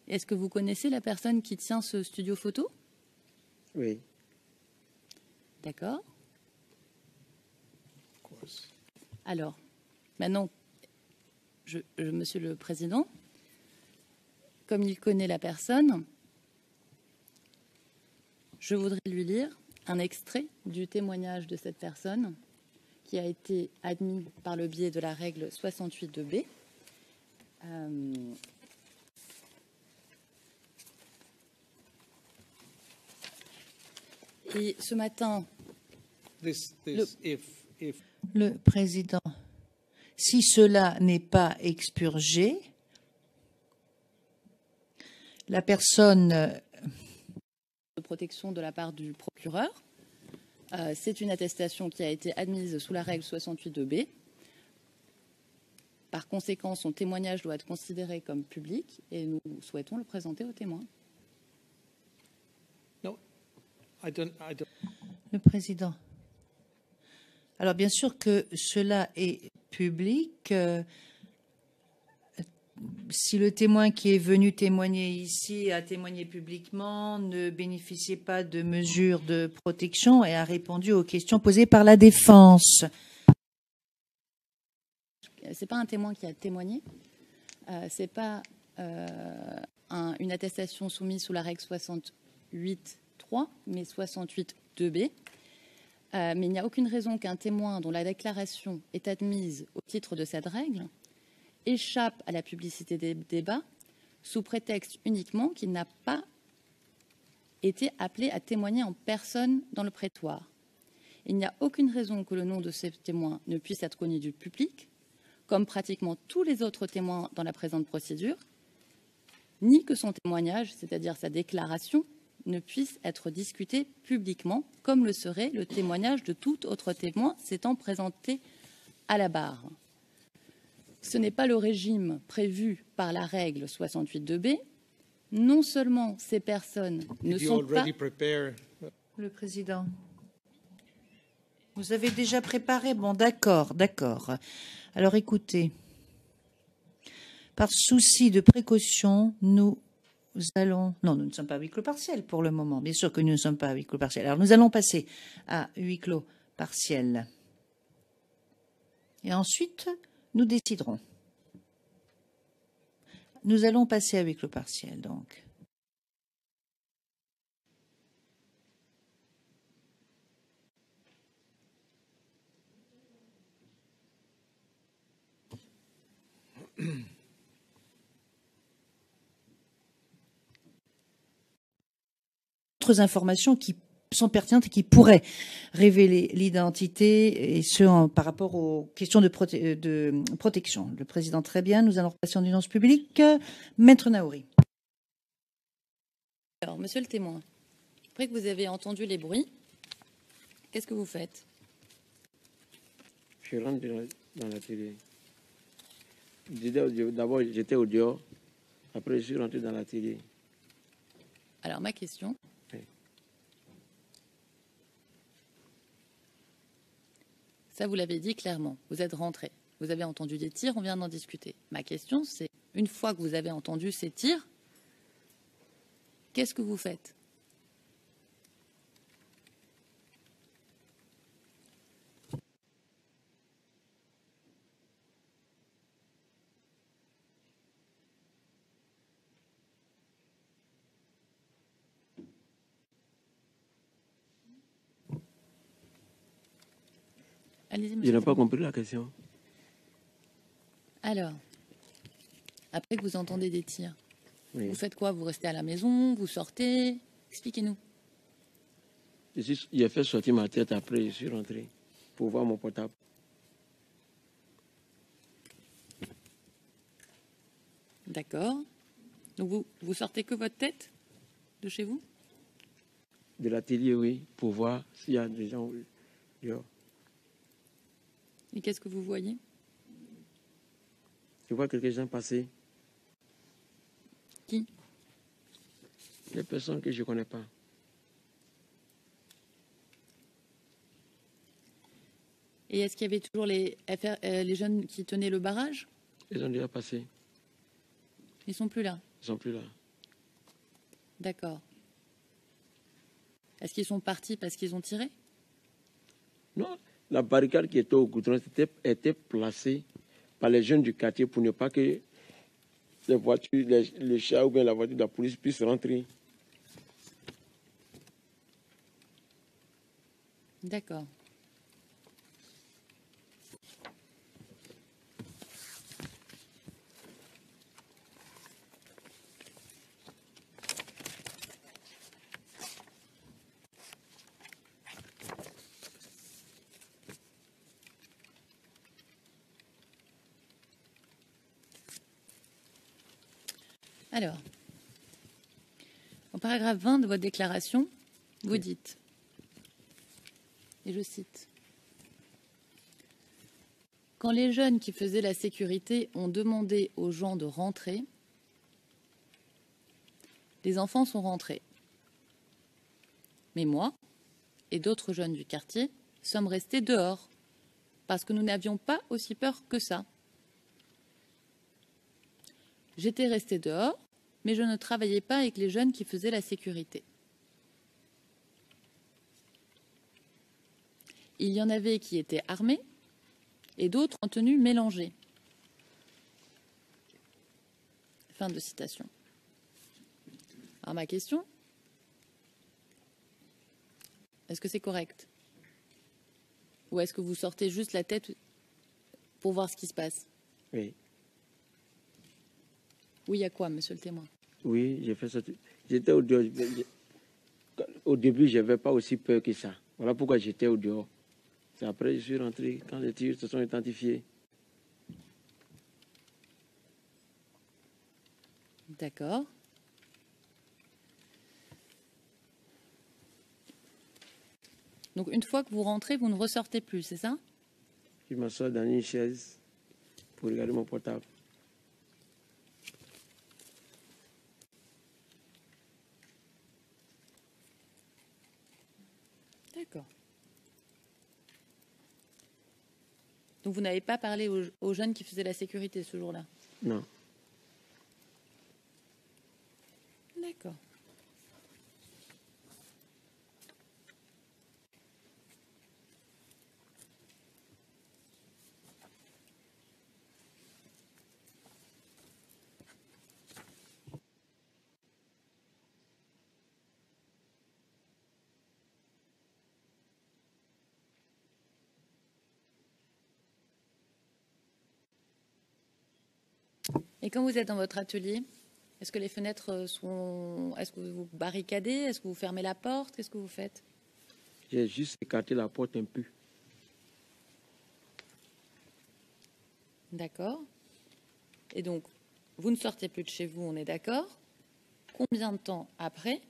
Est-ce que vous connaissez la personne qui tient ce studio photo? Oui. D'accord. Alors, maintenant, Monsieur le Président, comme il connaît la personne, je voudrais lui lire un extrait du témoignage de cette personne qui a été admis par le biais de la règle 68.2b. Et ce matin, Le Président, si cela n'est pas expurgé, la personne de protection de la part du procureur, c'est une attestation qui a été admise sous la règle 68.2b. Par conséquent, son témoignage doit être considéré comme public et nous souhaitons le présenter aux témoins. No, I don't. Le Président. Alors, bien sûr que cela est public. Si le témoin qui est venu témoigner ici a témoigné publiquement, ne bénéficiait pas de mesures de protection et a répondu aux questions posées par la défense. C'est pas un témoin qui a témoigné, c'est pas une attestation soumise sous la règle 68.3, mais 68.2b. Mais il n'y a aucune raison qu'un témoin dont la déclaration est admise au titre de cette règle échappe à la publicité des débats sous prétexte uniquement qu'il n'a pas été appelé à témoigner en personne dans le prétoire. Il n'y a aucune raison que le nom de ces témoins ne puisse être connu du public, comme pratiquement tous les autres témoins dans la présente procédure, ni que son témoignage, c'est-à-dire sa déclaration, ne puisse être discuté publiquement, comme le serait le témoignage de tout autre témoin s'étant présenté à la barre. Ce n'est pas le régime prévu par la règle 68.2b. Non seulement ces personnes ne sont pas... Le Président. Vous avez déjà préparé? Bon, d'accord, d'accord. Alors écoutez, par souci de précaution, nous allons... Non, nous ne sommes pas à huis clos partiel pour le moment. Bien sûr que nous ne sommes pas à huis clos partiel. Alors nous allons passer à huis clos partiel. Et ensuite, nous déciderons. Nous allons passer à huis clos partiel, donc. D'autres informations qui sont pertinentes et qui pourraient révéler l'identité, et ce par rapport aux questions de protection. Le Président, très bien. Nous allons passer en audience publique. Maître Naouri. Alors, monsieur le témoin, après que vous avez entendu les bruits, qu'est-ce que vous faites? Je rentre dans la télé. D'abord, j'étais au dehors. Après, je suis rentré dans la télé. Alors, ma question... Oui. Ça, vous l'avez dit clairement. Vous êtes rentré. Vous avez entendu des tirs, on vient d'en discuter. Ma question, c'est, une fois que vous avez entendu ces tirs, qu'est-ce que vous faites? Allez-y, Je monsieur. n'ai pas compris la question. Alors, après que vous entendez des tirs, Oui. vous faites quoi? Vous restez à la maison? Vous sortez? Expliquez-nous. J'ai fait sortir ma tête, après je suis rentré pour voir mon portable. D'accord. Donc vous sortez que votre tête de chez vous? De l'atelier, oui, pour voir s'il y a des gens dehors. Et qu'est-ce que vous voyez? Je vois quelques gens passer qui? Des personnes que je ne connais pas. Et est-ce qu'il y avait toujours les jeunes qui tenaient le barrage? Ils ont déjà passé. Ils sont plus là. Ils sont plus là. D'accord. Est-ce qu'ils sont partis parce qu'ils ont tiré? Non, la barricade qui était au goudron était placée par les jeunes du quartier pour ne pas que les voitures, les chars ou bien la voiture de la police puissent rentrer. D'accord. Alors, au paragraphe 20 de votre déclaration, vous dites, et je cite, « Quand les jeunes qui faisaient la sécurité ont demandé aux gens de rentrer, les enfants sont rentrés. Mais moi et d'autres jeunes du quartier sommes restés dehors parce que nous n'avions pas aussi peur que ça. J'étais resté dehors, mais je ne travaillais pas avec les jeunes qui faisaient la sécurité. Il y en avait qui étaient armés et d'autres en tenue mélangée. » Fin de citation. Alors ma question, est-ce que c'est correct? Ou est-ce que vous sortez juste la tête pour voir ce qui se passe? Oui. Oui, il y a quoi, monsieur le témoin? Oui, j'ai fait ça. J'étais au dehors. Au début, je n'avais pas aussi peur que ça. Voilà pourquoi j'étais au dehors. C'est après que je suis rentré, quand les tirs se sont identifiés. D'accord. Donc, une fois que vous rentrez, vous ne ressortez plus, c'est ça? Je m'assois dans une chaise pour regarder mon portable. D'accord. Donc, vous n'avez pas parlé aux jeunes qui faisaient la sécurité ce jour-là? Non. D'accord. Et quand vous êtes dans votre atelier, est-ce que les fenêtres sont... Est-ce que vous barricadez? Est-ce que vous fermez la porte? Qu'est-ce que vous faites? J'ai juste écarté la porte un peu. D'accord. Et donc, vous ne sortez plus de chez vous, on est d'accord. Combien de temps après,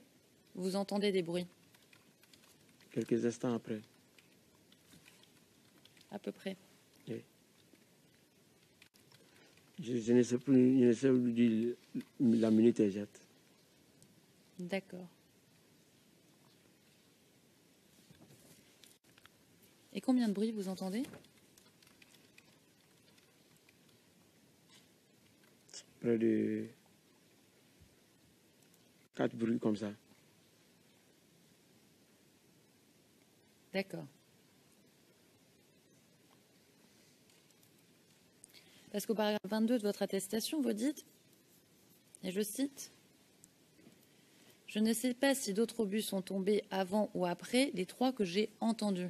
vous entendez des bruits? Quelques instants après. À peu près. Oui. Je ne sais plus, je ne sais plus dire la minute exacte. D'accord. Et combien de bruits vous entendez? Près de 4 bruits comme ça. D'accord. Parce qu'au paragraphe 22 de votre attestation, vous dites, et je cite, « Je ne sais pas si d'autres obus sont tombés avant ou après les 3 que j'ai entendus. »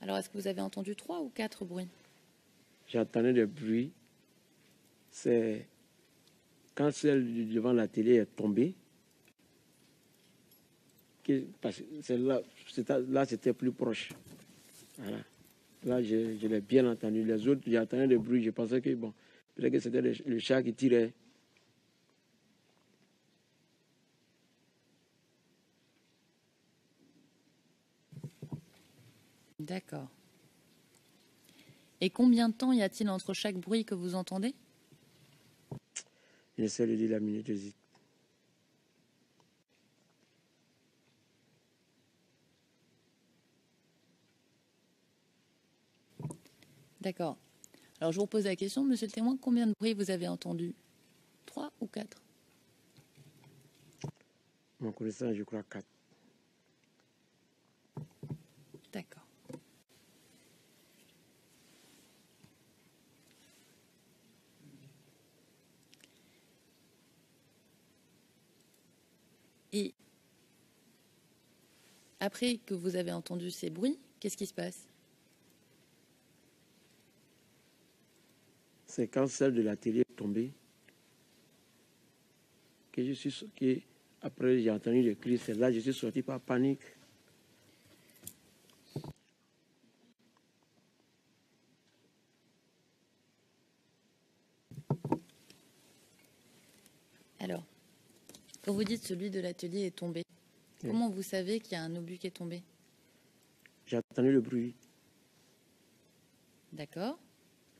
Alors, est-ce que vous avez entendu 3 ou 4 bruits? J'entendais des bruits. C'est quand celle devant la télé est tombée, parce que là, c'était plus proche. Voilà. Là, je l'ai bien entendu. Les autres, j'entendais des bruits. Je pensais que, bon, peut-être que c'était le chat qui tirait. D'accord. Et combien de temps y a-t-il entre chaque bruit que vous entendez? J'essaie de lire la minute exit. D'accord. Alors, je vous repose la question, monsieur le témoin, combien de bruits vous avez entendu? 3 ou 4? Mon connaissance, je crois 4. D'accord. Et après que vous avez entendu ces bruits, qu'est-ce qui se passe? C'est quand celle de l'atelier est tombée que je suis sorti. Après, j'ai entendu les cris. C'est là que je suis sorti par panique. Alors, quand vous dites celui de l'atelier est tombé, Oui. comment vous savez qu'il y a un obus qui est tombé? J'ai entendu le bruit. D'accord.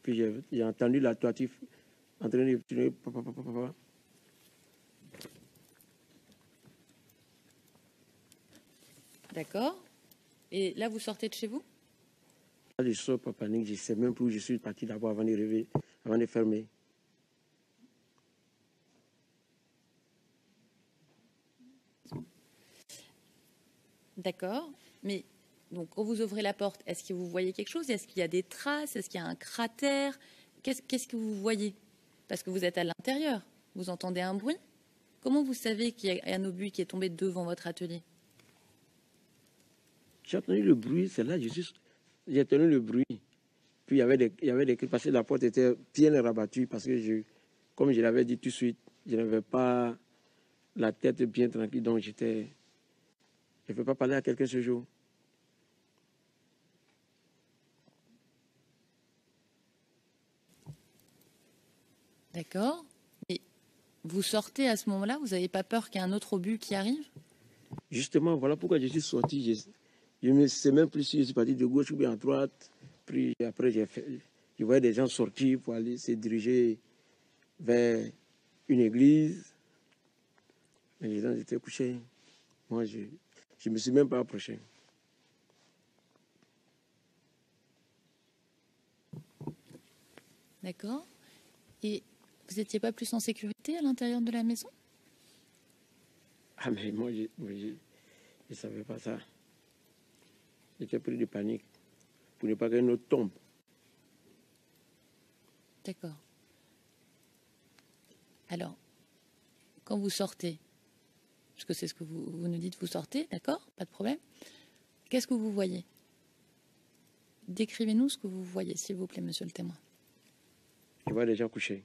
Puis j'ai entendu la toiture en train de tourner. D'accord. Et là, vous sortez de chez vous? Là, je sors par panique. Je ne sais même plus où je suis parti d'abord avant de rêver, avant de fermer. D'accord. Mais donc, quand vous ouvrez la porte, est-ce que vous voyez quelque chose? Est-ce qu'il y a des traces? Est-ce qu'il y a un cratère? Qu'est-ce que vous voyez? Parce que vous êtes à l'intérieur. Vous entendez un bruit? Comment vous savez qu'il y a un obus qui est tombé devant votre atelier? J'ai entendu le bruit. C'est là que j'ai entendu le bruit. Puis il y avait des cris parce que la porte était bien rabattue parce que comme je l'avais dit tout de suite, je n'avais pas la tête bien tranquille. Donc je ne peux pas parler à quelqu'un ce jour. D'accord. Et vous sortez à ce moment-là? Vous n'avez pas peur qu'il y ait un autre obus qui arrive? Justement, voilà pourquoi je suis sorti. Je ne sais même plus si je suis parti de gauche ou bien à droite. Puis après, je voyais des gens sortir pour aller se diriger vers une église. Mais les gens étaient couchés. Moi, je ne me suis même pas approché. D'accord. Et vous n'étiez pas plus en sécurité à l'intérieur de la maison? Ah, mais moi, je ne savais pas ça. J'étais pris de panique pour ne pas qu'un autre tombe. D'accord. Alors, quand vous sortez, parce que c'est ce que vous nous dites, vous sortez, d'accord, pas de problème. Qu'est-ce que vous voyez? Décrivez-nous ce que vous voyez, s'il vous plaît, monsieur le témoin. Je vois des gens couchés.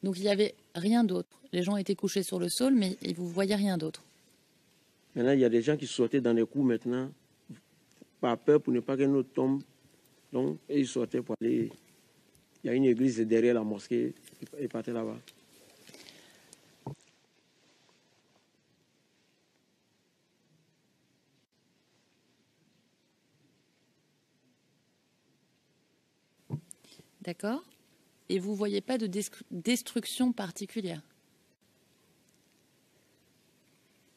Donc il n'y avait rien d'autre. Les gens étaient couchés sur le sol, mais vous ne voyez rien d'autre. Maintenant, il y a des gens qui sortaient dans les coups maintenant, par peur pour ne pas qu'un autre tombe. Donc, ils sortaient pour aller. Il y a une église derrière la mosquée, ils partaient là-bas. D'accord. Et vous ne voyez pas de destruction particulière?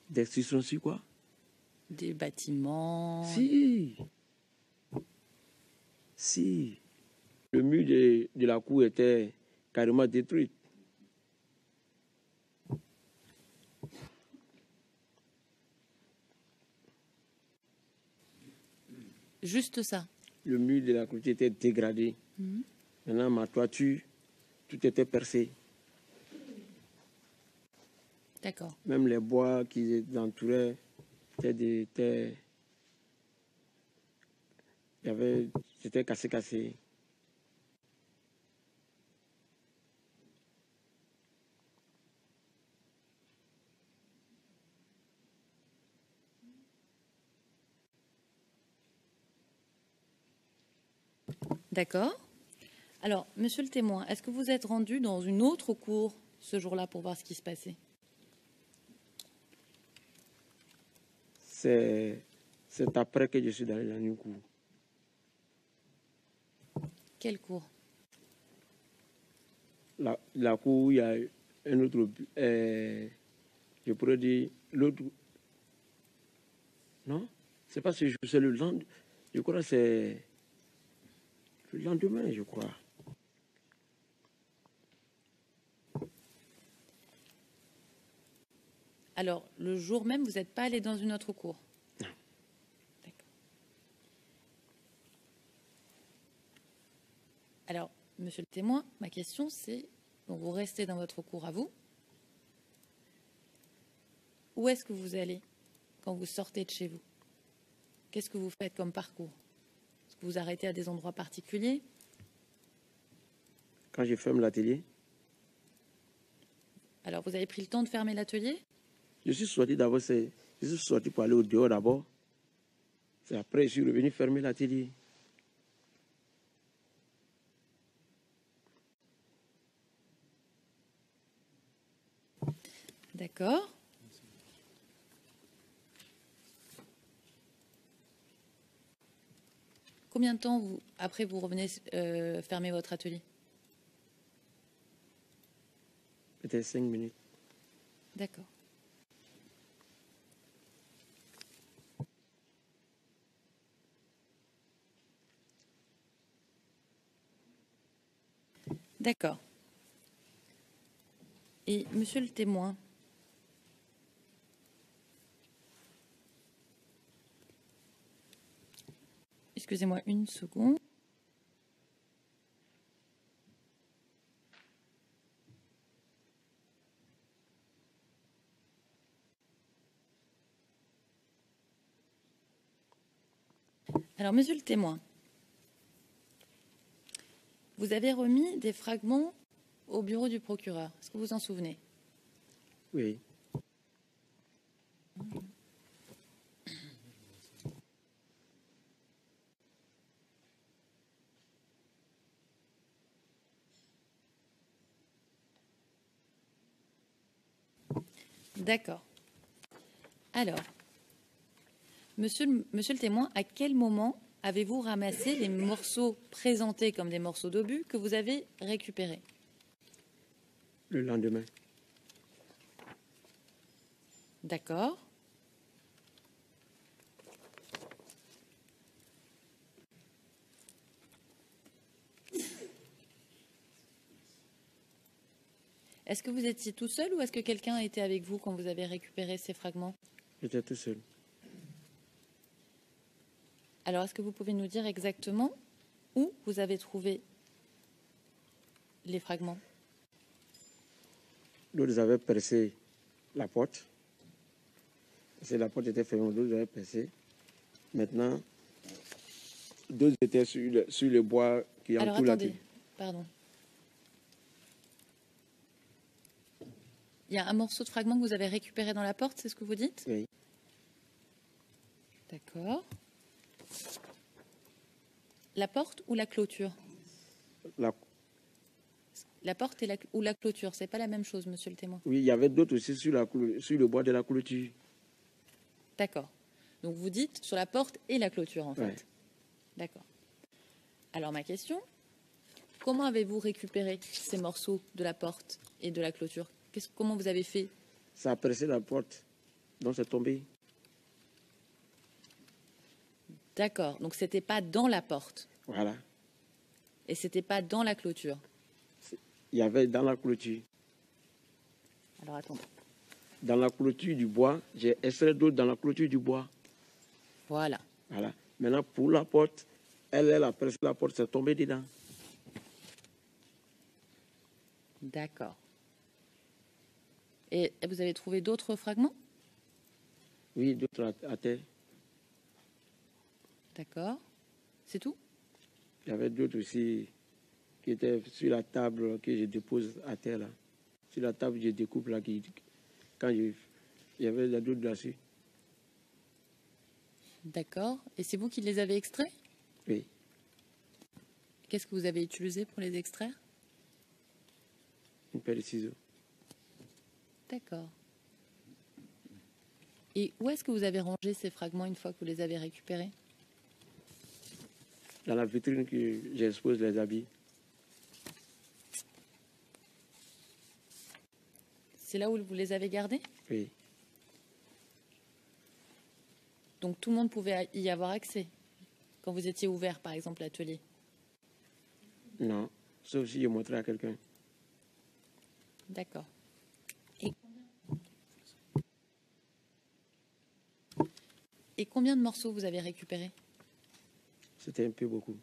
Destruction sur quoi? Des bâtiments? Si. Si. Le mur de la cour était carrément détruit. Juste ça? Le mur de la cour était dégradé. Maintenant, ma toiture, tout était percé. D'accord. Même les bois qui entouraient c'était cassé. D'accord. Alors, monsieur le témoin, est-ce que vous êtes rendu dans une autre cour ce jour-là pour voir ce qui se passait? C'est après que je suis dans la nuit cour. Quel cours? La cour où il y a un autre, je pourrais dire l'autre. Non, c'est pas ce jour, c'est le lendemain. Je crois que c'est le lendemain, je crois. Alors, le jour même, vous n'êtes pas allé dans une autre cour? Non. D'accord. Alors, monsieur le témoin, ma question c'est, donc vous restez dans votre cour à vous. Où est-ce que vous allez quand vous sortez de chez vous? Qu'est-ce que vous faites comme parcours? Est-ce que vous arrêtez à des endroits particuliers? Quand je ferme l'atelier, Alors, vous avez pris le temps de fermer l'atelier? je suis sorti d'abord, je suis sorti pour aller au dehors d'abord. C'est après que je suis revenu fermer l'atelier. D'accord. Combien de temps après vous revenez fermer votre atelier? Peut-être 5 minutes. D'accord. D'accord. Et monsieur le témoin, excusez-moi une seconde. Alors, monsieur le témoin, vous avez remis des fragments au bureau du procureur. Est-ce que vous vous en souvenez? Oui. D'accord. Alors, monsieur le témoin, à quel moment avez-vous ramassé les morceaux présentés comme des morceaux d'obus que vous avez récupérés? Le lendemain. D'accord. Est-ce que vous étiez tout seul ou est-ce que quelqu'un était avec vous quand vous avez récupéré ces fragments? J'étais tout seul. Alors, est-ce que vous pouvez nous dire exactement où vous avez trouvé les fragments? D'autres avaient percé la porte. Parce que la porte était fermée, d'autres avaient percé. Maintenant, d'autres étaient sur le bois qui Alors, entoure la attendez, pardon. Il y a un morceau de fragment que vous avez récupéré dans la porte, c'est ce que vous dites? Oui. D'accord. La porte ou la clôture? La porte ou la clôture, c'est pas la même chose, monsieur le témoin. Oui, il y avait d'autres aussi sur le bois de la clôture. D'accord. Donc vous dites sur la porte et la clôture, en fait. Ouais. D'accord. Alors ma question, comment avez-vous récupéré ces morceaux de la porte et de la clôture? Comment vous avez fait? Ça a percé la porte, donc c'est tombé. D'accord. Donc c'était pas dans la porte Voilà. et c'était pas dans la clôture. Il y avait dans la clôture. Alors attendez. Dans la clôture du bois, j'ai extrait d'autres dans la clôture du bois. Voilà. Voilà. Maintenant, pour la porte, elle a percé la porte, c'est tombé dedans. D'accord. Et vous avez trouvé d'autres fragments? Oui, d'autres à terre. D'accord. C'est tout? Il y avait d'autres aussi qui étaient sur la table que je dépose à terre là. Sur la table, je découpe là. Il y avait d'autres là-dessus. D'accord. Et c'est vous qui les avez extraits? Oui. Qu'est-ce que vous avez utilisé pour les extraire? Une paire de ciseaux. D'accord. Et où est-ce que vous avez rangé ces fragments une fois que vous les avez récupérés? Dans la vitrine que j'expose les habits. C'est là où vous les avez gardés? Oui. Donc tout le monde pouvait y avoir accès quand vous étiez ouvert, par exemple, l'atelier? Non, sauf si je montrais à quelqu'un. D'accord. Et combien de morceaux vous avez récupérés? C'était un peu beaucoup.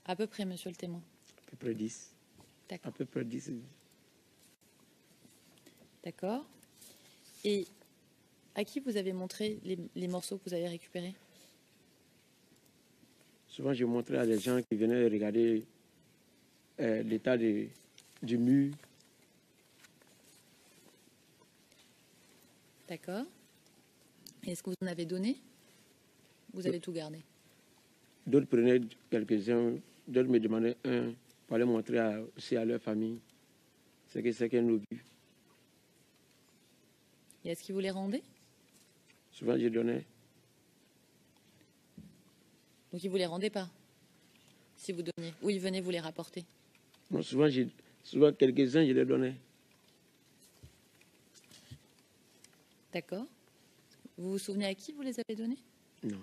À peu près, monsieur le témoin. À peu près 10. D'accord. À peu près 10. D'accord. Et à qui vous avez montré les morceaux que vous avez récupérés? Souvent, je montrais à des gens qui venaient regarder l'état du mur. D'accord. Et est-ce que vous en avez donné? Vous avez tout gardé? D'autres prenaient quelques-uns, d'autres me demandaient un pour aller montrer aussi à leur famille ce que c'est qu'un obus. Et est-ce qu'ils vous les rendaient? Souvent, je donnais. Donc ils ne vous les rendaient pas si vous donniez? Ou ils venaient vous les rapporter? Non, souvent quelques-uns, je les donnais. D'accord. Vous vous souvenez à qui vous les avez donnés? Non.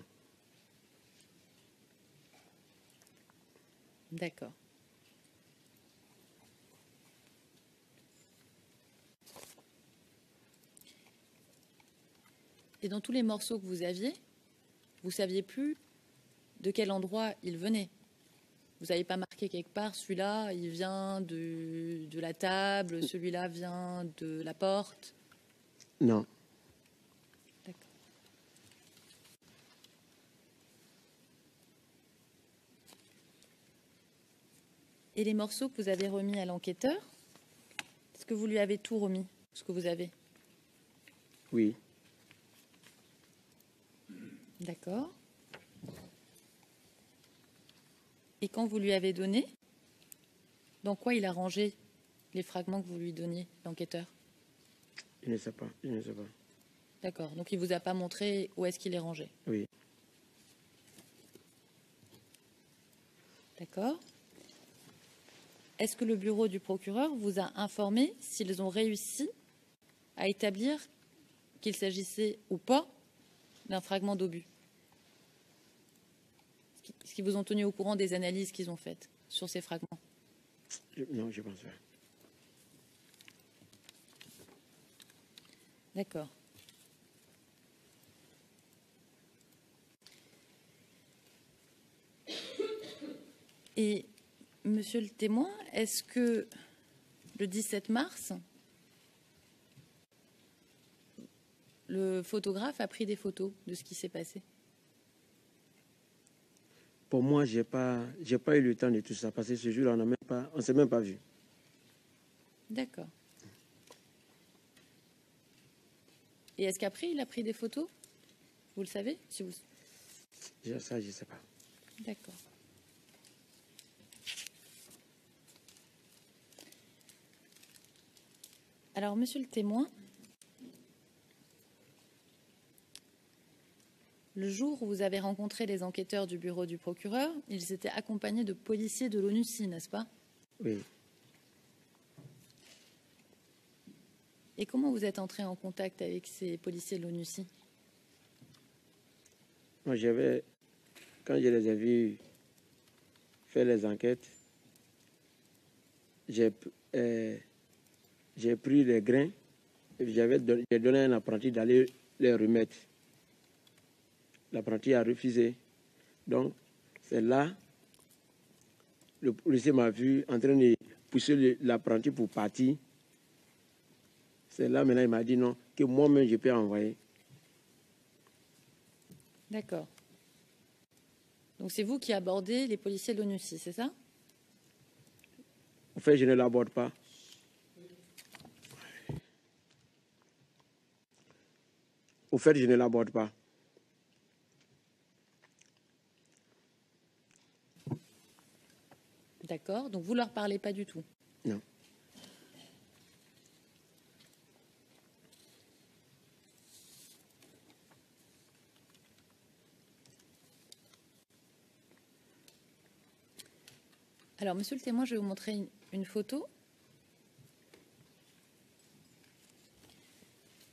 D'accord. Et dans tous les morceaux que vous aviez, vous ne saviez plus de quel endroit ils venaient? Vous n'avez pas marqué quelque part, celui-là, il vient de la table, celui-là vient de la porte? Non. D'accord. Et les morceaux que vous avez remis à l'enquêteur, est-ce que vous lui avez tout remis, ce que vous avez? Oui. D'accord. Et quand vous lui avez donné, dans quoi il a rangé les fragments que vous lui donniez, l'enquêteur? Je ne sais pas. Je ne sais pas. D'accord. Donc il ne vous a pas montré où est-ce qu'il les rangeait? Oui. D'accord. Est-ce que le bureau du procureur vous a informé s'ils ont réussi à établir qu'il s'agissait ou pas d'un fragment d'obus? Est-ce qu'ils vous ont tenu au courant des analyses qu'ils ont faites sur ces fragments? Non, je pense pas. D'accord. Et, monsieur le témoin, est-ce que le 17 mars, le photographe a pris des photos de ce qui s'est passé? Pour moi, j'ai pas eu le temps de tout ça parce que ce jour-là, on ne s'est même pas vu. D'accord. Et est-ce qu'après, il a pris des photos? Vous le savez si vous... Ça, je ne sais pas. D'accord. Alors, monsieur le témoin, le jour où vous avez rencontré les enquêteurs du bureau du procureur, ils étaient accompagnés de policiers de l'ONUCI, n'est-ce pas? Oui. Et comment vous êtes entré en contact avec ces policiers de l'ONUCI? Moi, quand je les ai vus faire les enquêtes, j'ai pris les grains et j'ai donné à un apprenti d'aller les remettre. L'apprenti a refusé. Donc, c'est là, le policier m'a vu en train de pousser l'apprenti pour partir. C'est là, maintenant, il m'a dit non, que moi-même, je peux envoyer. D'accord. Donc, c'est vous qui abordez les policiers de l'ONUCI, c'est ça? En fait, je ne l'aborde pas. Au fait, je ne l'aborde pas. D'accord. Donc, vous ne leur parlez pas du tout? Non. Alors, monsieur le témoin, je vais vous montrer une photo.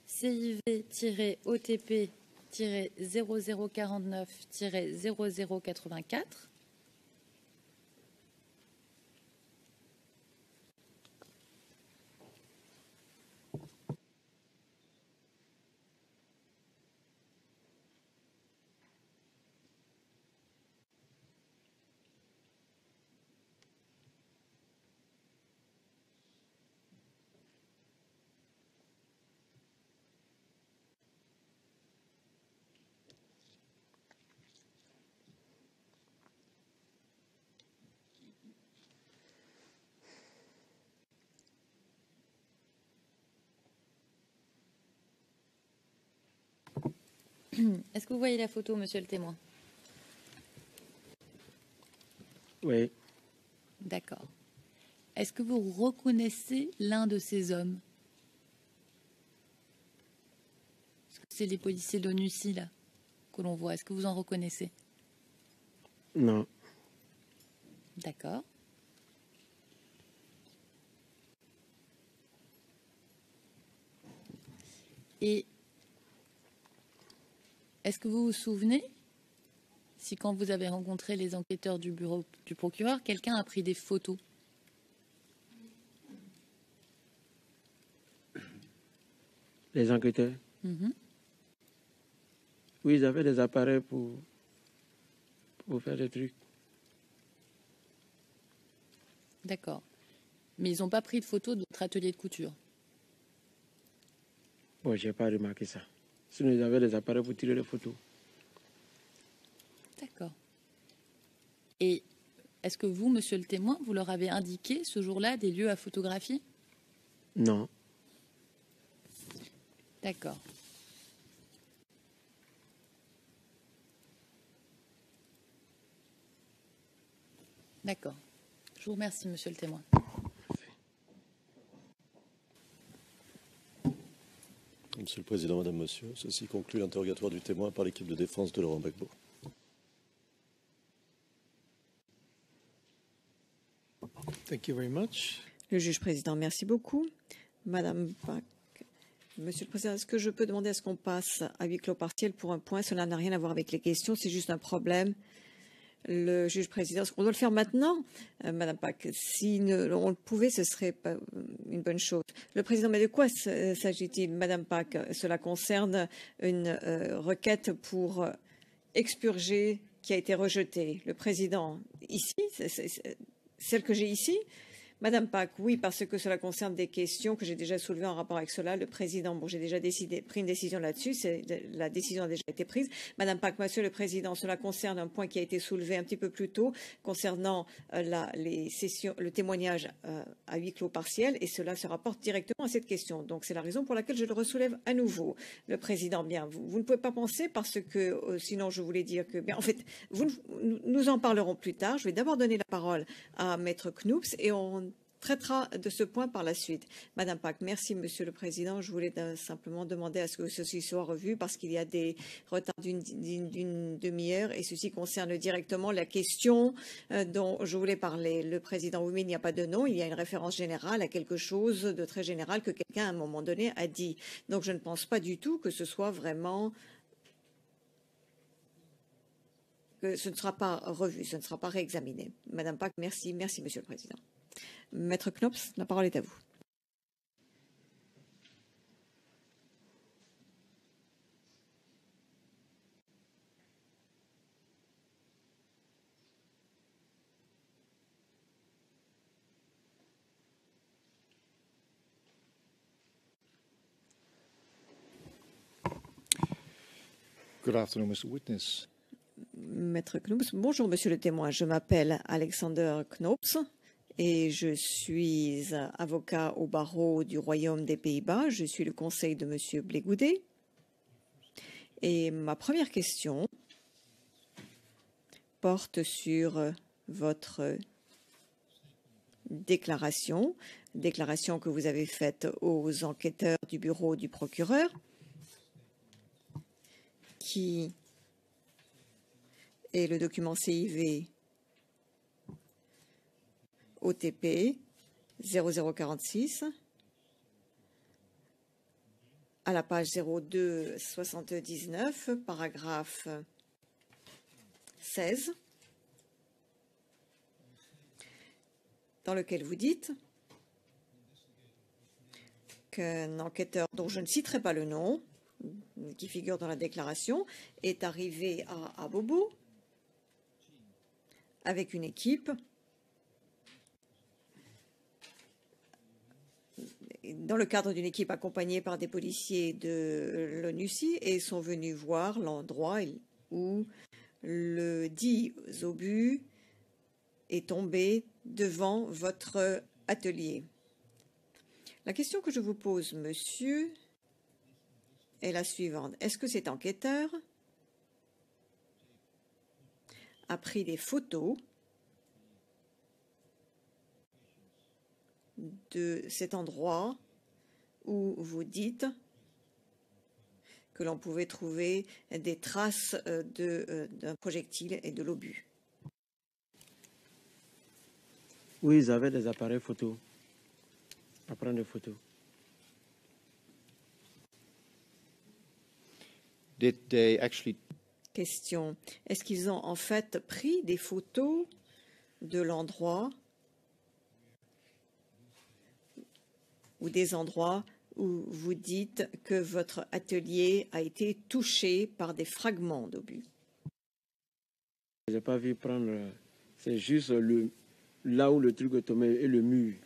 CIV-OTP-0049-0084. Est-ce que vous voyez la photo, monsieur le témoin? Oui, D'accord. Est-ce que vous reconnaissez l'un de ces hommes? Est-ce que c'est les policiers d'ONUCI, là, que l'on voit? Est-ce que vous en reconnaissez? non, D'accord. Et est-ce que vous vous souvenez si, quand vous avez rencontré les enquêteurs du bureau du procureur, quelqu'un a pris des photos? les enquêteurs. Mhm. Oui, ils avaient des appareils pour faire des trucs. D'accord. Mais ils n'ont pas pris de photos de votre atelier de couture? Bon, je n'ai pas remarqué ça. Sinon, ils avaient des appareils pour tirer les photos. D'accord. Et est-ce que vous, monsieur le témoin, vous leur avez indiqué ce jour-là des lieux à photographier? Non, D'accord. D'accord. Je vous remercie, monsieur le témoin. Monsieur le Président, Madame, Monsieur, ceci conclut l'interrogatoire du témoin par l'équipe de défense de Laurent Gbagbo. Thank you very much. Le juge président, merci beaucoup. Madame Pack, monsieur le président, est-ce que je peux demander à ce qu'on passe à huis clos partiel pour un point? Cela n'a rien à voir avec les questions, c'est juste un problème. Le juge président, est-ce qu'on doit le faire maintenant, Madame Pack? Si on le pouvait, ce serait pas une bonne chose. Le président, mais de quoi s'agit-il, Madame Pack? Cela concerne une requête pour expurger qui a été rejetée. Le président, ici, celle que j'ai ici. Madame Pack, oui, parce que cela concerne des questions que j'ai déjà soulevées en rapport avec cela. Le président, bon, j'ai déjà pris une décision là-dessus. La décision a déjà été prise. Madame Pack, monsieur le président, cela concerne un point qui a été soulevé un petit peu plus tôt concernant les sessions, le témoignage à huis clos partiel, et cela se rapporte directement à cette question. Donc, c'est la raison pour laquelle je le ressoulève à nouveau. Le président, bien, vous ne pouvez pas penser parce que sinon je voulais dire que, bien, en fait, nous en parlerons plus tard. Je vais d'abord donner la parole à Maître Knoops et on traitera de ce point par la suite. Madame Pack, merci Monsieur le Président. Je voulais simplement demander à ce que ceci soit revu parce qu'il y a des retards d'une demi-heure et ceci concerne directement la question dont je voulais parler. Le Président, oui, mais il n'y a pas de nom, il y a une référence générale à quelque chose de très général que quelqu'un à un moment donné a dit. Donc je ne pense pas du tout que ce soit vraiment... que ce ne sera pas revu, ce ne sera pas réexaminé. Madame Pack, merci. Merci Monsieur le Président. Maître Knops, la parole est à vous. Good afternoon, Mr. Witness. Maître Knops, bonjour Monsieur le témoin. Je m'appelle Alexander Knops et je suis avocat au barreau du Royaume des Pays-Bas. Je suis le conseil de Monsieur Blégoudet. Et ma première question porte sur votre déclaration que vous avez faite aux enquêteurs du bureau du procureur, qui est le document CIV OTP 0046 à la page 0279, paragraphe 16, dans lequel vous dites qu'un enquêteur, dont je ne citerai pas le nom, qui figure dans la déclaration, est arrivé à Abobo avec une équipe dans le cadre d'une équipe accompagnée par des policiers de l'ONUCI et sont venus voir l'endroit où le dit obus est tombé devant votre atelier. La question que je vous pose, monsieur, est la suivante. Est-ce que cet enquêteur a pris des photos de cet endroit où vous dites que l'on pouvait trouver des traces d'un projectile et de l'obus? Oui, ils avaient des appareils photo, à prendre des photos. Did they actually... Question. Est-ce qu'ils ont en fait pris des photos de l'endroit ou des endroits où vous dites que votre atelier a été touché par des fragments d'obus? Je n'ai pas vu prendre, c'est juste là où le truc est tombé et le mur.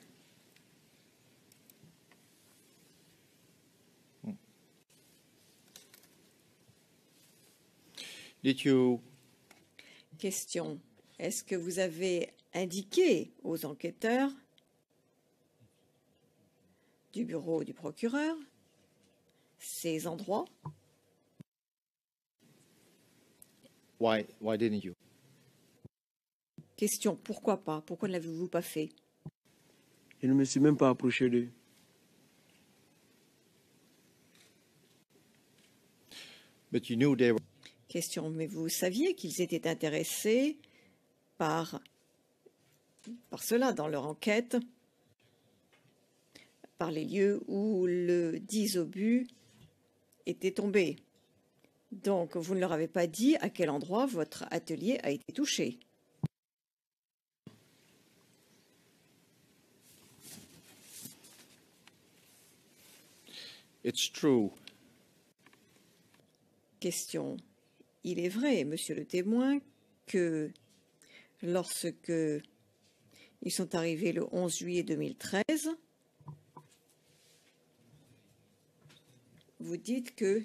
Did you... Question. Est-ce que vous avez indiqué aux enquêteurs du bureau du procureur ces endroits? Why didn't you? Question. Pourquoi pas? Pourquoi ne l'avez-vous pas fait? Je ne me suis même pas approché d'eux. But you knew they were... Question. Mais vous saviez qu'ils étaient intéressés par cela dans leur enquête, par les lieux où le dit obus était tombé. Donc, vous ne leur avez pas dit à quel endroit votre atelier a été touché. It's true. Question. Il est vrai, monsieur le témoin, que lorsque ils sont arrivés le 11 juillet 2013, vous dites que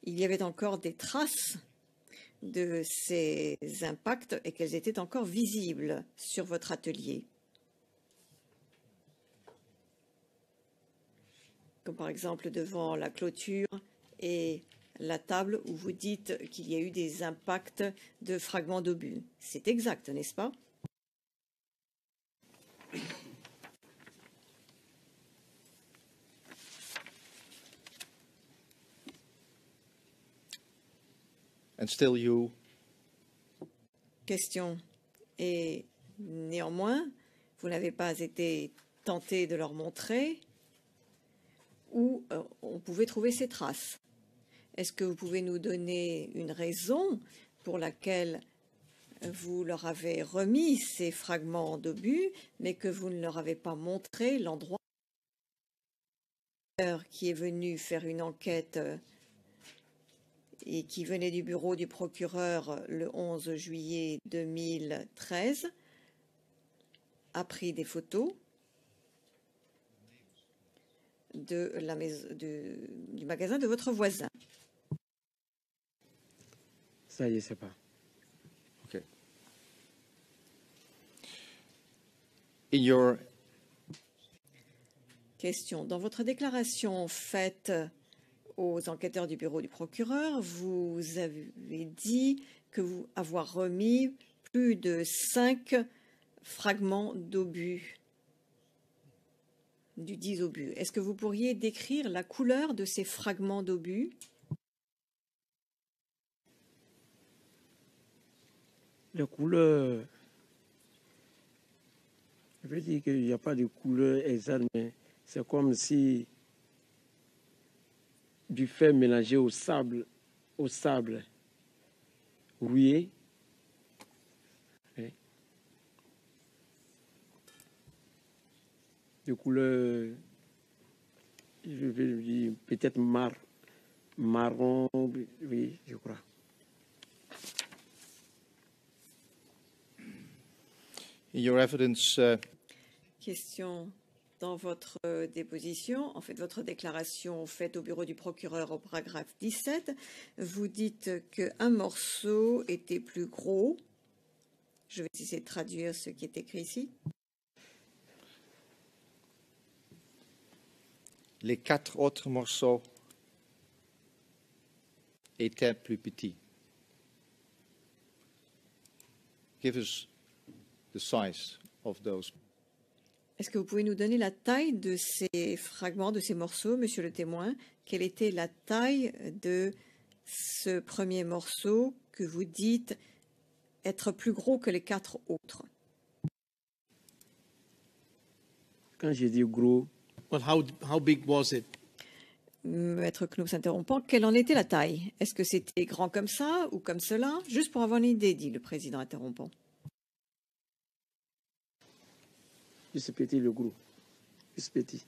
il y avait encore des traces de ces impacts et qu'elles étaient encore visibles sur votre atelier. Comme par exemple devant la clôture et la table où vous dites qu'il y a eu des impacts de fragments d'obus. C'est exact, n'est-ce pas? And still you... Question. Et néanmoins, vous n'avez pas été tenté de leur montrer où on pouvait trouver ces traces. Est-ce que vous pouvez nous donner une raison pour laquelle vous leur avez remis ces fragments d'obus, mais que vous ne leur avez pas montré l'endroit qui est venu faire une enquête et qui venait du bureau du procureur le 11 juillet 2013, a pris des photos de la maison, du magasin de votre voisin? Ça, je ne sais pas. Okay. In your... Question. Dans votre déclaration faite aux enquêteurs du bureau du procureur, vous avez dit que vous avoir remis plus de 5 fragments d'obus, du dit obus. Est-ce que vous pourriez décrire la couleur de ces fragments d'obus? Les couleurs, Je veux dire qu'il n'y a pas de couleur exacte, mais c'est comme si du fer mélangé au sable rouillé. Oui. De couleur, je vais dire peut-être marron, oui, je crois. In your evidence, Question. Dans votre déposition, en fait, votre déclaration faite au bureau du procureur au paragraphe 17, vous dites qu'un morceau était plus gros. Je vais essayer de traduire ce qui est écrit ici. les 4 autres morceaux étaient plus petits. Give us the size of those. Est-ce que vous pouvez nous donner la taille de ces fragments, de ces morceaux, monsieur le témoin? Quelle était la taille de ce premier morceau que vous dites être plus gros que les 4 autres? Quand j'ai dit gros, Well, how big was it? Maître Knoop interrompant, quelle en était la taille? Est-ce que c'était grand comme ça ou comme cela? Juste pour avoir une idée, dit le président interrompant. plus petit le gros, plus petit.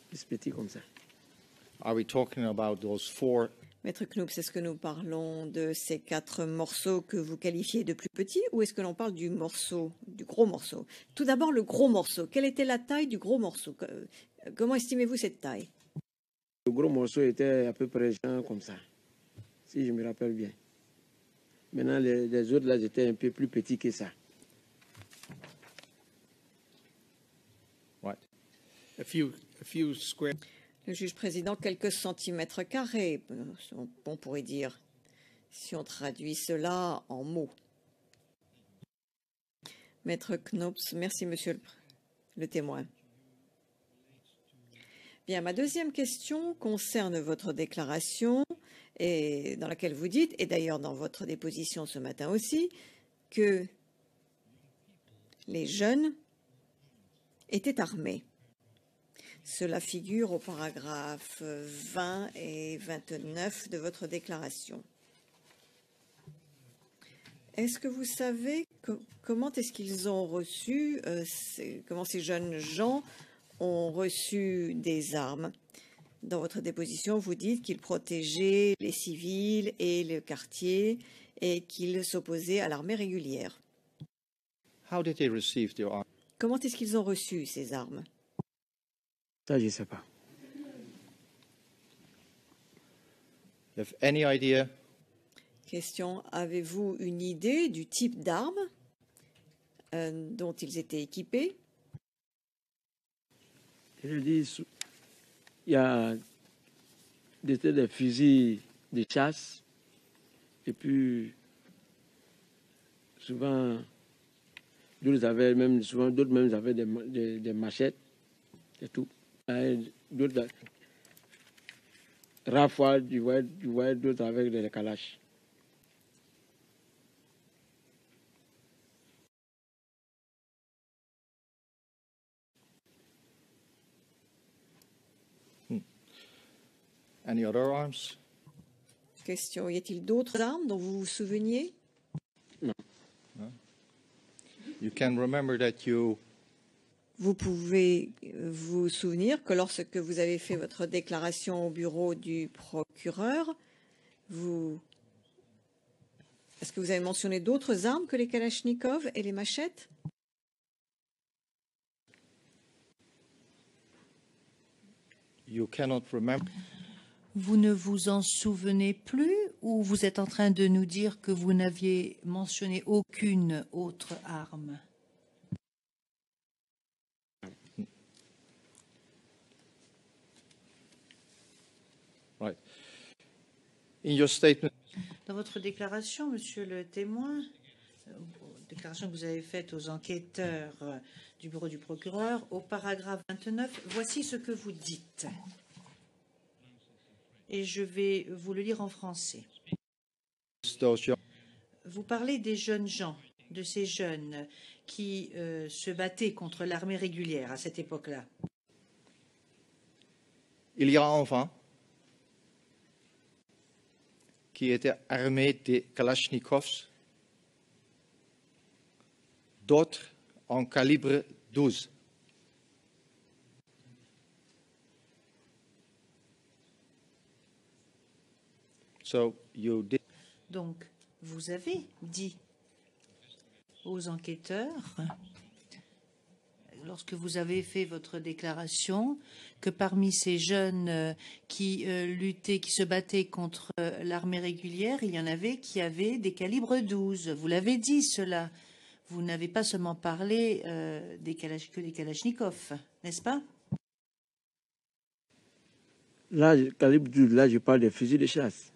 Plus petit comme ça. Are we talking about those 4? Maître Knoop, est-ce que nous parlons de ces 4 morceaux que vous qualifiez de plus petits ou est-ce que l'on parle du morceau, du gros morceau? Tout d'abord, le gros morceau. Quelle était la taille du gros morceau? Comment estimez-vous cette taille? Le gros morceau était à peu près genre comme ça, si je me rappelle bien. Maintenant, les autres, là, étaient un peu plus petits que ça. What? A few square. Le juge président, quelques centimètres carrés, on pourrait dire, si on traduit cela en mots. Maître Knops, merci monsieur le témoin. Bien, ma deuxième question concerne votre déclaration et dans laquelle vous dites, et d'ailleurs dans votre déposition ce matin aussi, que les jeunes étaient armés. Cela figure au paragraphe 20 et 29 de votre déclaration. Est-ce que vous savez comment est-ce qu'ils ont reçu, comment ces jeunes gens ont reçu des armes? Dans votre déposition, vous dites qu'ils protégeaient les civils et le quartier et qu'ils s'opposaient à l'armée régulière. How did they receive their arms? Comment est-ce qu'ils ont reçu ces armes? Ça, je ne sais pas. You have any idea? Question, avez-vous une idée du type d'armes dont ils étaient équipés? Je dis, il y a des fusils de chasse et puis souvent d'autres avaient même des machettes et tout. D'autres, rare fois, tu vois d'autres avec des calaches. Any other arms? Question, y a-t-il d'autres armes dont vous vous souveniez? Non. You can remember that you Vous pouvez vous souvenir que lorsque vous avez fait votre déclaration au bureau du procureur, est-ce que vous avez mentionné d'autres armes que les kalachnikovs et les machettes? you cannot remember. Vous ne vous en souvenez plus ou vous êtes en train de nous dire que vous n'aviez mentionné aucune autre arme? Right. In your statement, Dans votre déclaration, monsieur le témoin, déclaration que vous avez faite aux enquêteurs du bureau du procureur, au paragraphe 29, voici ce que vous dites. Et je vais vous le lire en français. those young Vous parlez des jeunes gens de ces jeunes qui se battaient contre l'armée régulière à cette époque-là? Il y a un enfant qui était armé de Kalachnikovs, d'autres en calibre 12. So you did. Donc, vous avez dit aux enquêteurs, lorsque vous avez fait votre déclaration, que parmi ces jeunes qui luttaient, qui se battaient contre l'armée régulière, il y en avait qui avaient des calibres 12. Vous l'avez dit, cela. Vous n'avez pas seulement parlé que des Kalachnikovs, n'est-ce pas? Là, calibre 12, là, je parle des fusils de chasse.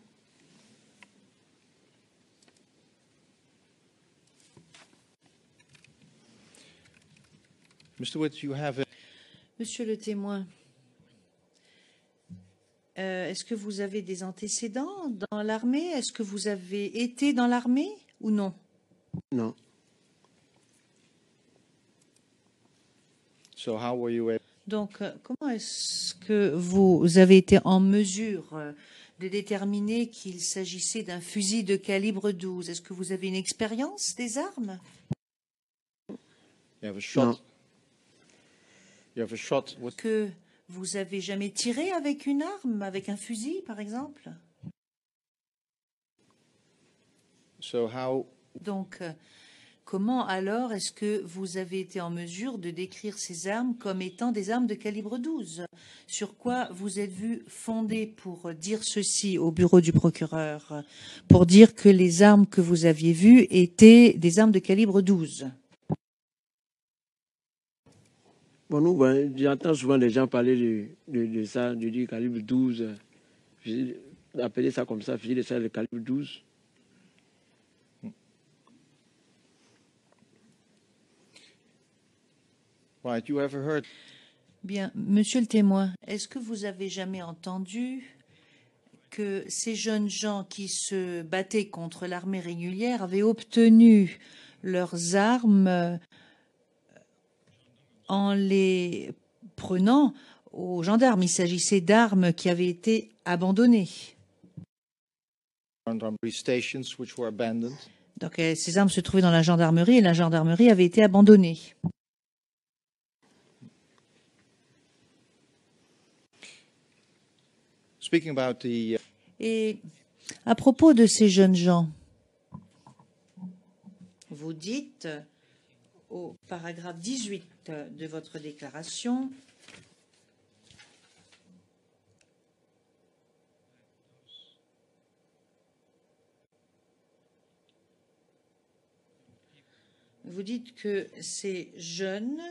Mr. Witt, you have a... Monsieur le témoin, est-ce que vous avez des antécédents dans l'armée? Est-ce que vous avez été dans l'armée ou non? Non. So how were you able... Donc, comment est-ce que vous avez été en mesure de déterminer qu'il s'agissait d'un fusil de calibre 12? Est-ce que vous avez une expérience des armes? You have a shot. Non. You have a shot with... Que vous avez jamais tiré avec une arme, avec un fusil, par exemple? So how... Donc, comment alors est-ce que vous avez été en mesure de décrire ces armes comme étant des armes de calibre 12? Sur quoi vous êtes vu fondé pour dire ceci au bureau du procureur, pour dire que les armes que vous aviez vues étaient des armes de calibre 12? Bon, nous, j'entends souvent les gens parler de ça, du calibre 12, appeler ça comme ça, fusil de chasse de calibre 12. Right, you ever heard... Bien, monsieur le témoin, est-ce que vous avez jamais entendu que ces jeunes gens qui se battaient contre l'armée régulière avaient obtenu leurs armes en les prenant aux gendarmes? Il s'agissait d'armes qui avaient été abandonnées. stations which were abandoned? Donc ces armes se trouvaient dans la gendarmerie et la gendarmerie avait été abandonnée. Speaking about the... Et à propos de ces jeunes gens, vous dites au paragraphe 18 de votre déclaration vous dites que ces jeunes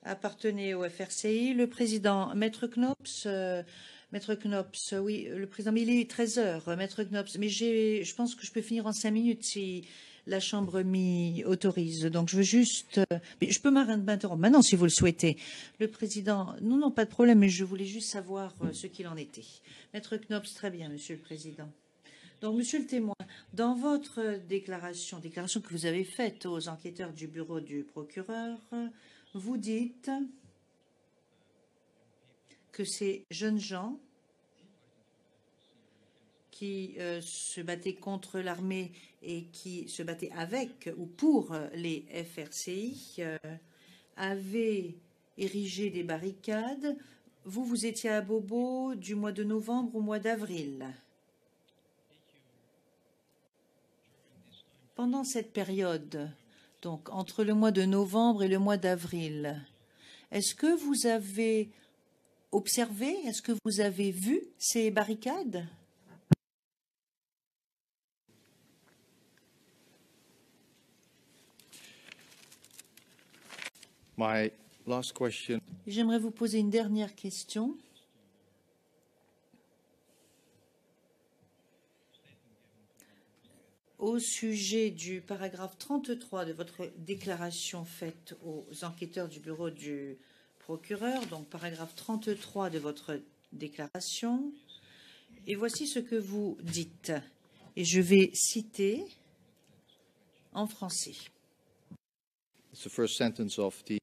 appartenaient au FRCI. Le président, Maître Knops, oui, le président, mais il est 13 heures, Maître Knops, mais je pense que je peux finir en 5 minutes si la Chambre m'y autorise. Donc je veux juste, mais je peux m'interrompre maintenant si vous le souhaitez. Le président, non, pas de problème, mais je voulais juste savoir ce qu'il en était. Maître Knops, très bien, Monsieur le Président. Donc, Monsieur le témoin, dans votre déclaration que vous avez faite aux enquêteurs du bureau du procureur, vous dites que ces jeunes gens qui se battaient contre l'armée et qui se battaient avec ou pour les FRCI avaient érigé des barricades. Vous étiez à Bobo du mois de novembre au mois d'avril. Pendant cette période, donc entre le mois de novembre et le mois d'avril, est-ce que vous avez observé, est-ce que vous avez vu ces barricades? My last question. J'aimerais vous poser une dernière question. Au sujet du paragraphe 33 de votre déclaration faite aux enquêteurs du bureau du procureur, donc paragraphe 33 de votre déclaration, et voici ce que vous dites. Et je vais citer en français. It's the first sentence of the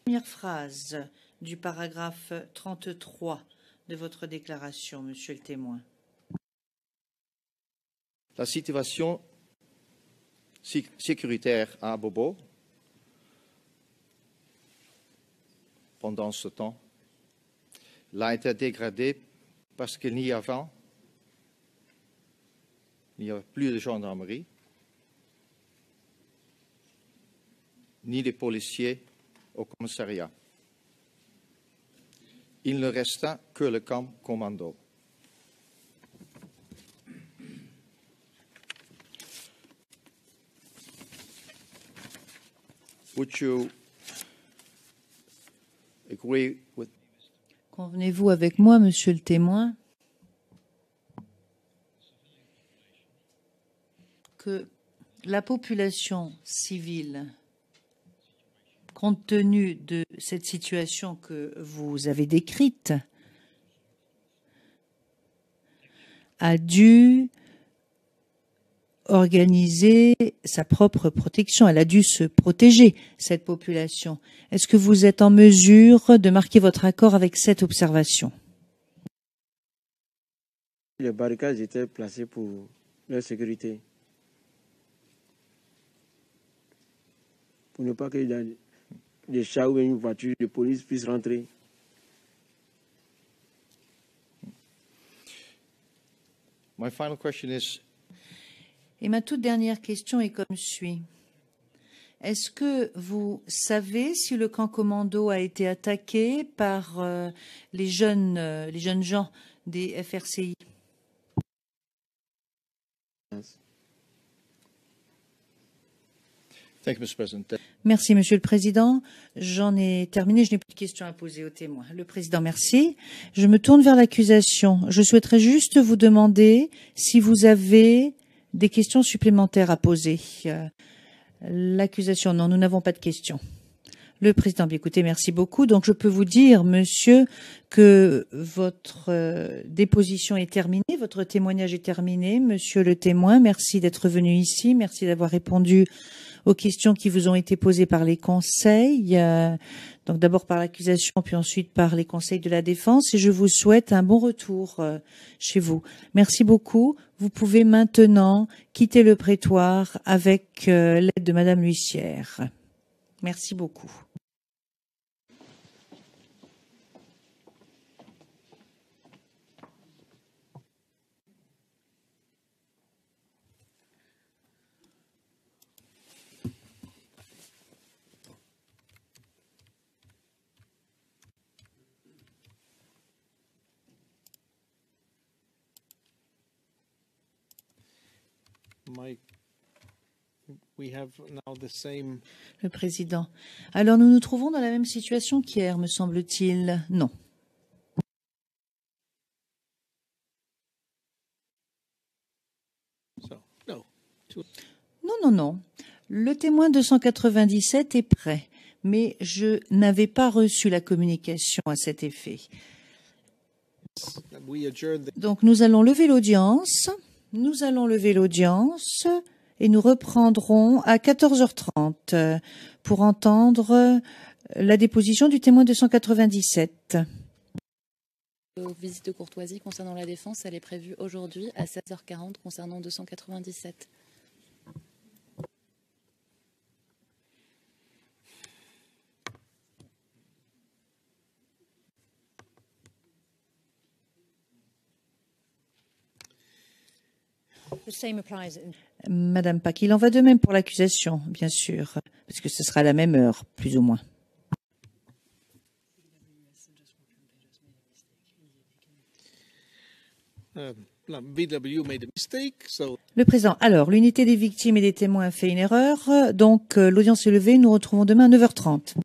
Première phrase du paragraphe 33 de votre déclaration, Monsieur le témoin. La situation sécuritaire à Bobo, pendant ce temps, a été dégradée parce qu'il n'y avait plus de gendarmerie, ni de policiers au commissariat. Il ne resta que le camp commando. Would you agree with Convenez-vous avec moi, Monsieur le témoin, que la population civile, compte tenu de cette situation que vous avez décrite, a dû organiser sa propre protection. Elle a dû se protéger, cette population. Est-ce que vous êtes en mesure de marquer votre accord avec cette observation? Les barricades étaient placées pour leur sécurité. Pour ne pas que des chats ou une voiture de police puissent rentrer. My final question is, Et ma toute dernière question est comme suit. Est-ce que vous savez si le camp commando a été attaqué par les jeunes gens des FRCI? thank you, Mr. President. Merci, Monsieur le Président. J'en ai terminé. Je n'ai plus de questions à poser aux témoins. Le Président, merci. Je me tourne vers l'accusation. Je souhaiterais juste vous demander si vous avez des questions supplémentaires à poser. L'accusation, non, nous n'avons pas de questions. Le Président, bien écoutez, merci beaucoup. Donc, je peux vous dire, monsieur, que votre déposition est terminée, votre témoignage est terminé. Monsieur le témoin, merci d'être venu ici, merci d'avoir répondu aux questions qui vous ont été posées par les conseils, donc d'abord par l'accusation, puis ensuite par les conseils de la défense, et je vous souhaite un bon retour chez vous. Merci beaucoup. Vous pouvez maintenant quitter le prétoire avec l'aide de Madame l'huissière. Merci beaucoup. Le Président. Alors nous nous trouvons dans la même situation qu'hier, me semble-t-il. Non. Non. Le témoin 297 est prêt, mais je n'avais pas reçu la communication à cet effet. Donc nous allons lever l'audience. Et nous reprendrons à 14h30 pour entendre la déposition du témoin 297. Visite de courtoisie concernant la défense, elle est prévue aujourd'hui à 16h40 concernant 297. Madame Pack, il en va de même pour l'accusation, bien sûr, parce que ce sera à la même heure, plus ou moins. Le Président, alors, l'unité des victimes et des témoins a fait une erreur, donc l'audience est levée, nous retrouvons demain à 9h30.